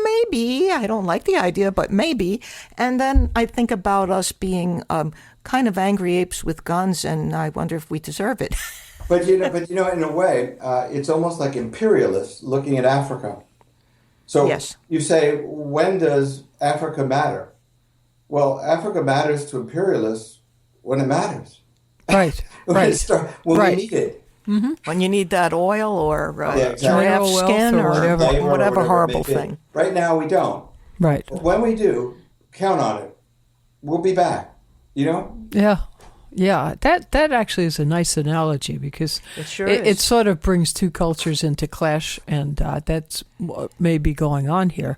maybe. I don't like the idea, but maybe. And then I think about us being kind of angry apes with guns, and I wonder if we deserve it. But in a way, it's almost like imperialists looking at Africa. So Yes. you say, when does Africa matter? Well, Africa matters to imperialists when it matters. Right. When Right. we need it. When you need that oil or exactly. giraffe Mineral skin wealth or or whatever. whatever it horrible may be. thing. Right now, we don't. Right. But when we do, count on it. We'll be back. Yeah. Yeah, that actually is a nice analogy, because It sure it is. sort of brings two cultures into clash, and that's what may be going on here.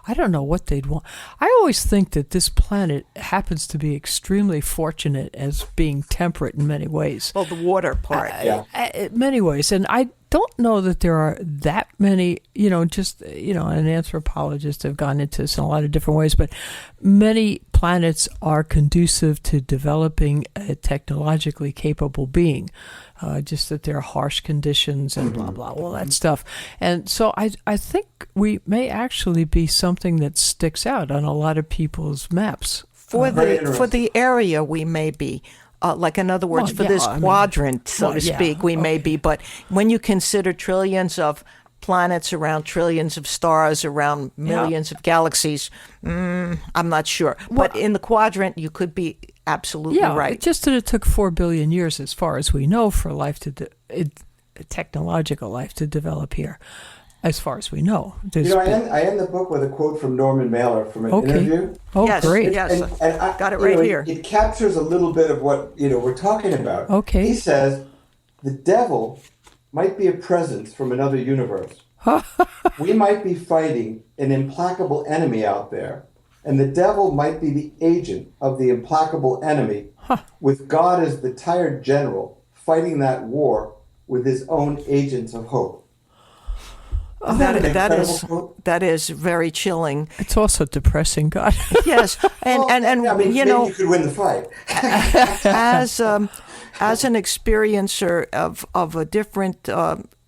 I don't know what they'd want. I always think that this planet happens to be extremely fortunate as being temperate in many ways. Well, the water part. Yeah. In many ways, and I don't know that there are that many, an anthropologist have gone into this in a lot of different ways, but many planets are conducive to developing a technologically capable being. Just that there are harsh conditions and blah, blah, all that stuff. And so I think we may actually be something that sticks out on a lot of people's maps. For Very the area we may be. Like, in other words, Well, for yeah, this I mean, quadrant, so well, to yeah, speak, we may okay. be. But when you consider trillions of planets around trillions of stars around millions of galaxies, I'm not sure. But in the quadrant, you could be absolutely right. Just that it took 4 billion years, as far as we know, for life technological life to develop here, as far as we know. I end the book with a quote from Norman Mailer from an interview. Oh, Yes, great. yes. And I Got it right here. It captures a little bit of what we're talking about. Okay. He says the devil might be a presence from another universe. We might be fighting an implacable enemy out there, and the devil might be the agent of the implacable enemy, with God as the tired general fighting that war with his own agents of hope. Isn't that an incredible quote? That is very chilling. It's also depressing, God. Yes, and I mean, you maybe know, you could win the fight. as an experiencer of a different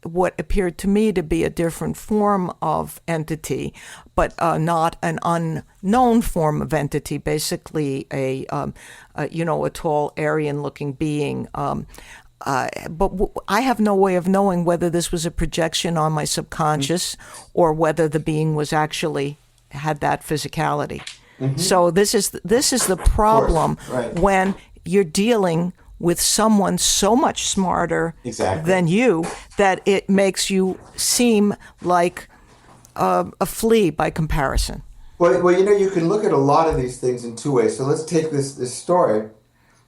what appeared to me to be a different form of entity, but not an unknown form of entity, basically a tall Aryan-looking being. But I have no way of knowing whether this was a projection on my subconscious or whether the being was actually had that physicality. Mm-hmm. So this is the problem when you're dealing with someone so much smarter than you that it makes you seem like a flea by comparison. Well, you can look at a lot of these things in two ways. So let's take this story.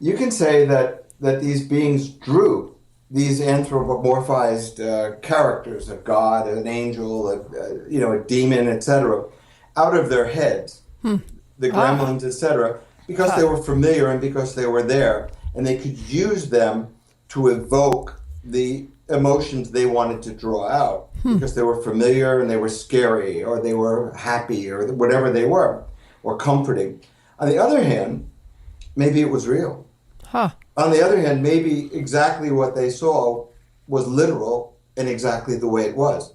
You can say that these beings drew these anthropomorphized characters, a god, an angel, a demon, etc., out of their heads, the gremlins, etc., because they were familiar and because they were there, and they could use them to evoke the emotions they wanted to draw out because they were familiar and they were scary or they were happy or whatever they were, or comforting. On the other hand, maybe it was real. On the other hand, maybe exactly what they saw was literal and exactly the way it was.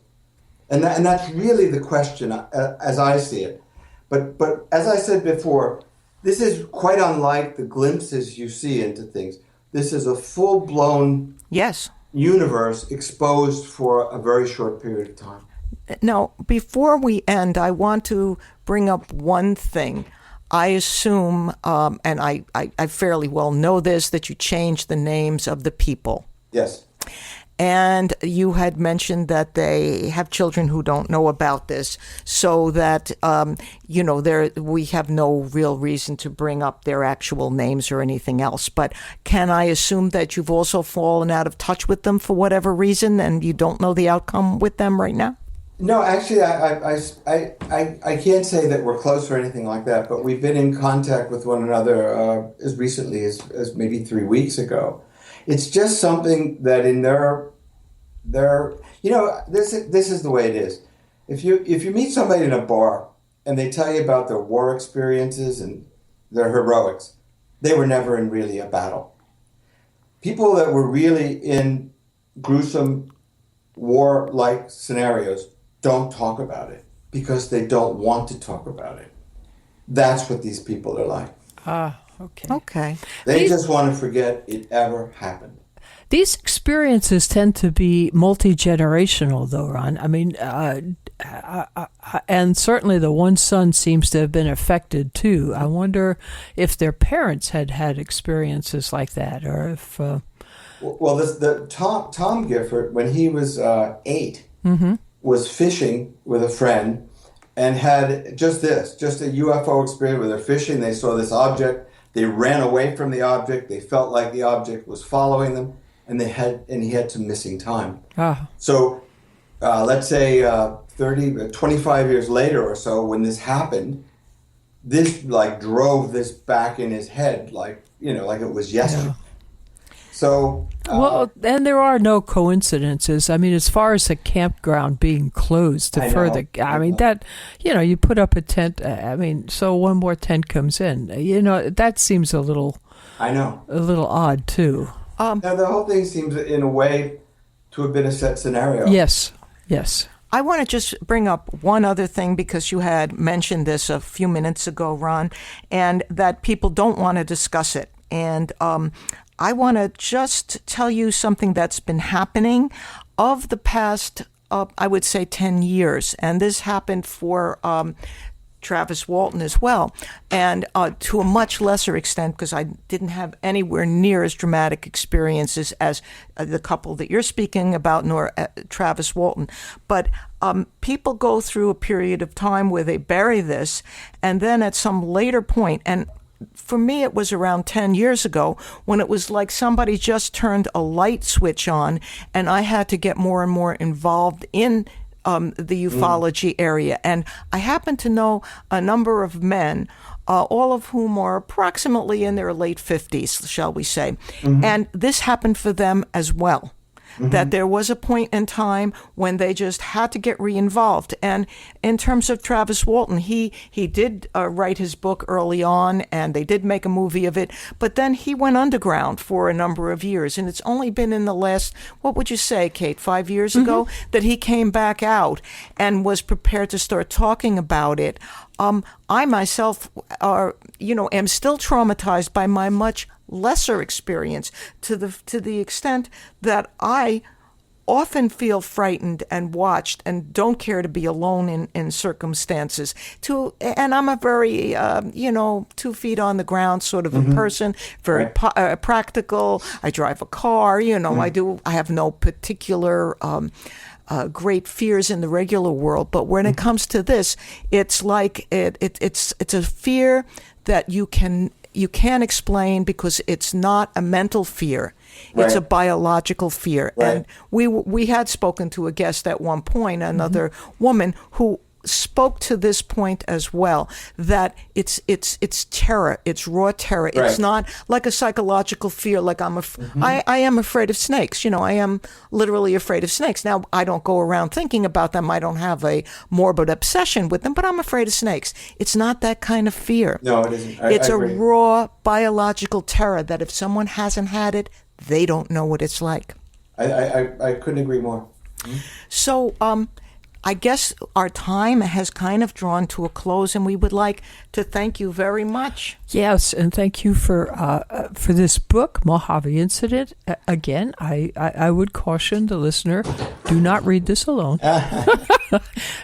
And that's really the question as I see it. But as I said before, this is quite unlike the glimpses you see into things. This is a full-blown universe exposed for a very short period of time. Now, before we end, I want to bring up one thing. I assume, and I fairly well know this, that you changed the names of the people. Yes. And you had mentioned that they have children who don't know about this, so that, we have no real reason to bring up their actual names or anything else. But can I assume that you've also fallen out of touch with them for whatever reason and you don't know the outcome with them right now? No, actually, I can't say that we're close or anything like that, but we've been in contact with one another as recently as maybe 3 weeks ago. It's just something that in their this is the way it is. If you meet somebody in a bar and they tell you about their war experiences and their heroics, they were never in really a battle. People that were really in gruesome war-like scenarios don't talk about it because they don't want to talk about it. That's what these people are like. Okay. They just want to forget it ever happened. These experiences tend to be multi-generational, though, Ron. I mean, and certainly the one son seems to have been affected, too. I wonder if their parents had experiences like that, or if... Well, the Tom Gifford, when he was 8, was fishing with a friend and had just a UFO experience where they're fishing. They saw this object. They ran away from the object. They felt like the object was following them, and he had some missing time. So let's say 25 years later or so, when this happened, this drove this back in his head like it was yesterday. Yeah. So and there are no coincidences. I mean, as far as the campground being closed to further, I mean that you put up a tent. I mean, so one more tent comes in. That seems a little odd too. Now the whole thing seems, in a way, to have been a set scenario. Yes. I want to just bring up one other thing, because you had mentioned this a few minutes ago, Ron, and that people don't want to discuss it. And I want to just tell you something that's been happening of the past, I would say, 10 years. And this happened for Travis Walton as well, and to a much lesser extent, because I didn't have anywhere near as dramatic experiences as the couple that you're speaking about, nor Travis Walton. But people go through a period of time where they bury this, and then at some later point, and for me, it was around 10 years ago, when it was like somebody just turned a light switch on, and I had to get more and more involved in the ufology area. And I happen to know a number of men, all of whom are approximately in their late 50s, shall we say. And this happened for them as well. that there was a point in time when they just had to get re-involved. And in terms of Travis Walton, he did write his book early on, and they did make a movie of it, but then he went underground for a number of years. And it's only been in the last, what would you say, Kate, 5 years ago, that he came back out and was prepared to start talking about it. I myself am still traumatized by my much lesser experience to the extent that I often feel frightened and watched and don't care to be alone in circumstances. And I'm a very, 2 feet on the ground sort of a person, very practical. I drive a car, I have no particular great fears in the regular world, but when it comes to this, it's like it's a fear that you can't explain because it's not a mental fear. It's a biological fear. And we had spoken to a guest at one point, another woman who spoke to this point as well, that it's terror, it's raw terror. It's not like a psychological fear, like I am afraid of snakes. I am literally afraid of snakes. Now, I don't go around thinking about them. I don't have a morbid obsession with them, but I'm afraid of snakes. It's not that kind of fear. No, it isn't. It's I a agree. raw biological terror that if someone hasn't had it, they don't know what it's like. I couldn't agree more. So, I guess our time has kind of drawn to a close, and we would like to thank you very much. Yes, and thank you for this book, Mohave Incident. Again, I would caution the listener, do not read this alone.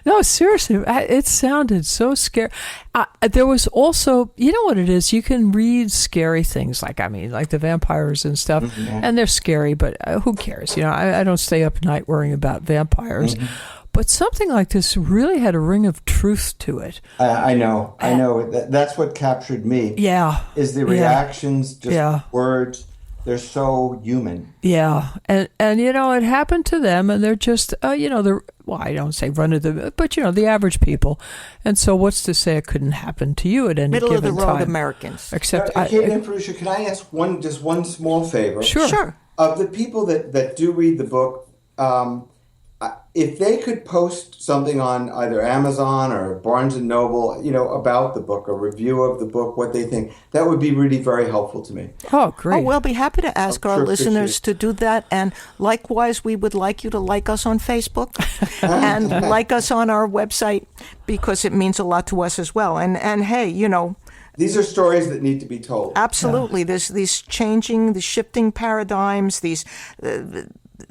No, seriously, it sounded so scary. There was also, you know what it is? You can read scary things, like the vampires and stuff, and they're scary, but who cares? I don't stay up at night worrying about vampires. But something like this really had a ring of truth to it. I know. That's what captured me. Yeah. Is the reactions, just words. They're so human. Yeah. And it happened to them, and they're just, I don't say run of the, but, the average people. And so what's to say it couldn't happen to you at any given time? Middle-of-the-road Americans. Except Kate and Fahrusha, can I ask one small favor? Sure. Of the people that do read the book, if they could post something on either Amazon or Barnes and Noble, about the book, a review of the book, what they think, that would be really very helpful to me. Oh, great. Oh, we'll be happy to ask our listeners to do that. And likewise, we would like you to like us on Facebook and like us on our website, because it means a lot to us as well. And hey, these are stories that need to be told. Absolutely. There's these shifting paradigms, these...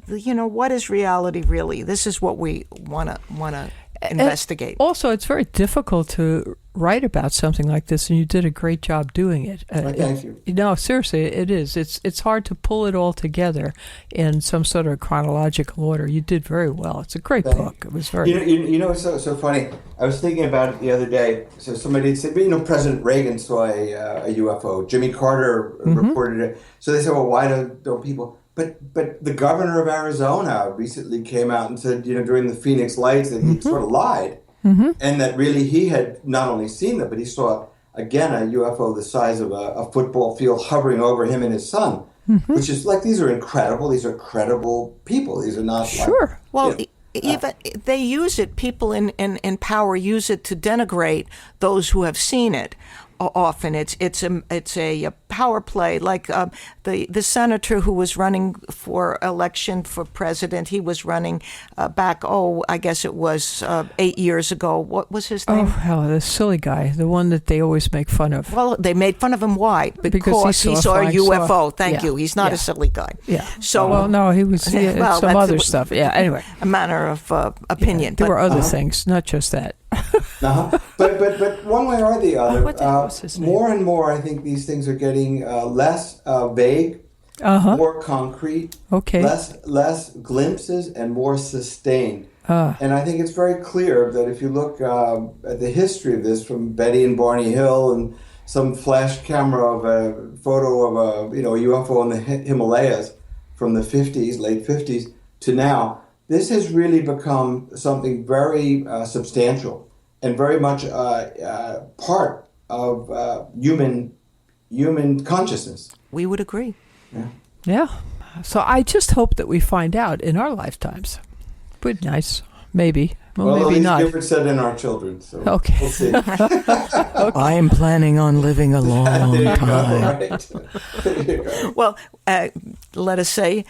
what is reality really? This is what we want to investigate. And also, it's very difficult to write about something like this, and you did a great job doing it. Thank you. No, seriously, it is. It's hard to pull it all together in some sort of chronological order. You did very well. It's a great book. It was very. It's so funny. I was thinking about it the other day. So somebody said, President Reagan saw a UFO. Jimmy Carter reported it. So they said, well, why don't people? But the governor of Arizona recently came out and said, during the Phoenix Lights, that he sort of lied. And that really he had not only seen them, but he saw, again, a UFO the size of a football field hovering over him and his son, which is like, these are incredible. These are credible people. These are not sure. Even they use it, people in power use it to denigrate those who have seen it. Often it's a power play, like the senator who was running for election for president. He was running back, I guess it was 8 years ago. What was his name? Oh, hell, the silly guy, the one that they always make fun of. Well, they made fun of him. Why? Because he saw a UFO. Thank you. He's not a silly guy. Yeah. So no, he was some other stuff. Yeah. Anyway, a matter of opinion. There were other things, not just that. But one way or the other, what the hell was his name? more and more, I think these things are getting less vague, more concrete, less glimpses, and more sustained. And I think it's very clear that if you look at the history of this, from Betty and Barney Hill and some flash camera of a photo of a UFO in the Himalayas from the late 50s to now, this has really become something very substantial and very much part of human consciousness. We would agree. Yeah, So I just hope that we find out in our lifetimes. Would be nice. Maybe. Well, at maybe least not. Gifford said in our children. So Okay. we'll see. I am planning on living a long There you go. time. Right. There you go. Well, let us say,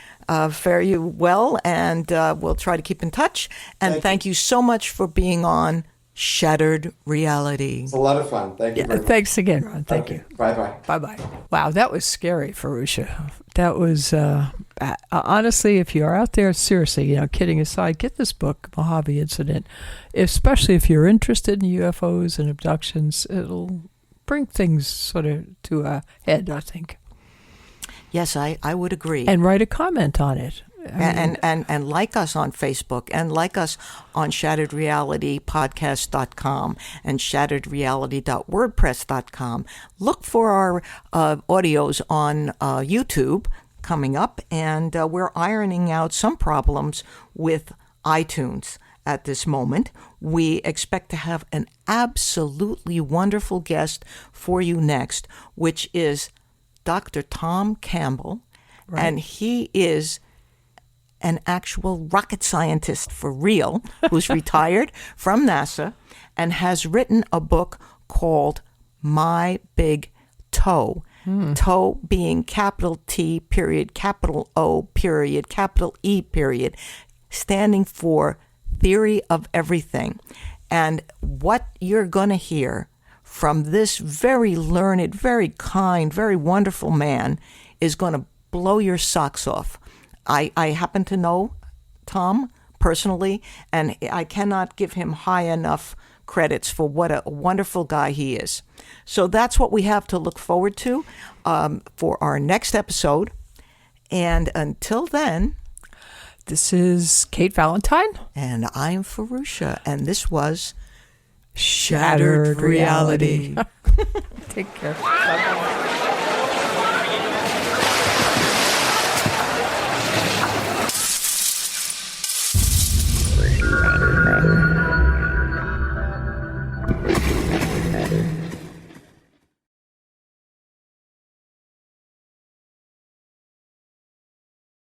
fare you well, and we'll try to keep in touch. And thank you so much for being on Shattered Reality. It's a lot of fun. Thank you very much. Thanks again, Ron. Thank you. Bye-bye. Bye-bye. Wow, that was scary, Fahrusha. That was, honestly, if you're out there, seriously, kidding aside, get this book, Mohave Incident, especially if you're interested in UFOs and abductions. It'll bring things sort of to a head, I think. Yes, I would agree. And write a comment on it. And like us on Facebook, and like us on shatteredrealitypodcast.com and shatteredreality.wordpress.com. Look for our audios on YouTube coming up, and we're ironing out some problems with iTunes at this moment. We expect to have an absolutely wonderful guest for you next, which is Dr. Tom Campbell, Right. and he is an actual rocket scientist for real who's retired from NASA and has written a book called My Big Toe. Toe being capital T period, capital O period, capital E period, standing for theory of everything. And what you're going to hear from this very learned, very kind, very wonderful man is going to blow your socks off. I happen to know Tom personally, and I cannot give him high enough credits for what a wonderful guy he is. So that's what we have to look forward to for our next episode. And until then, This is Kate Valentine. and I'm Fahrusha, and this was Shattered Reality. Take care. Bye-bye.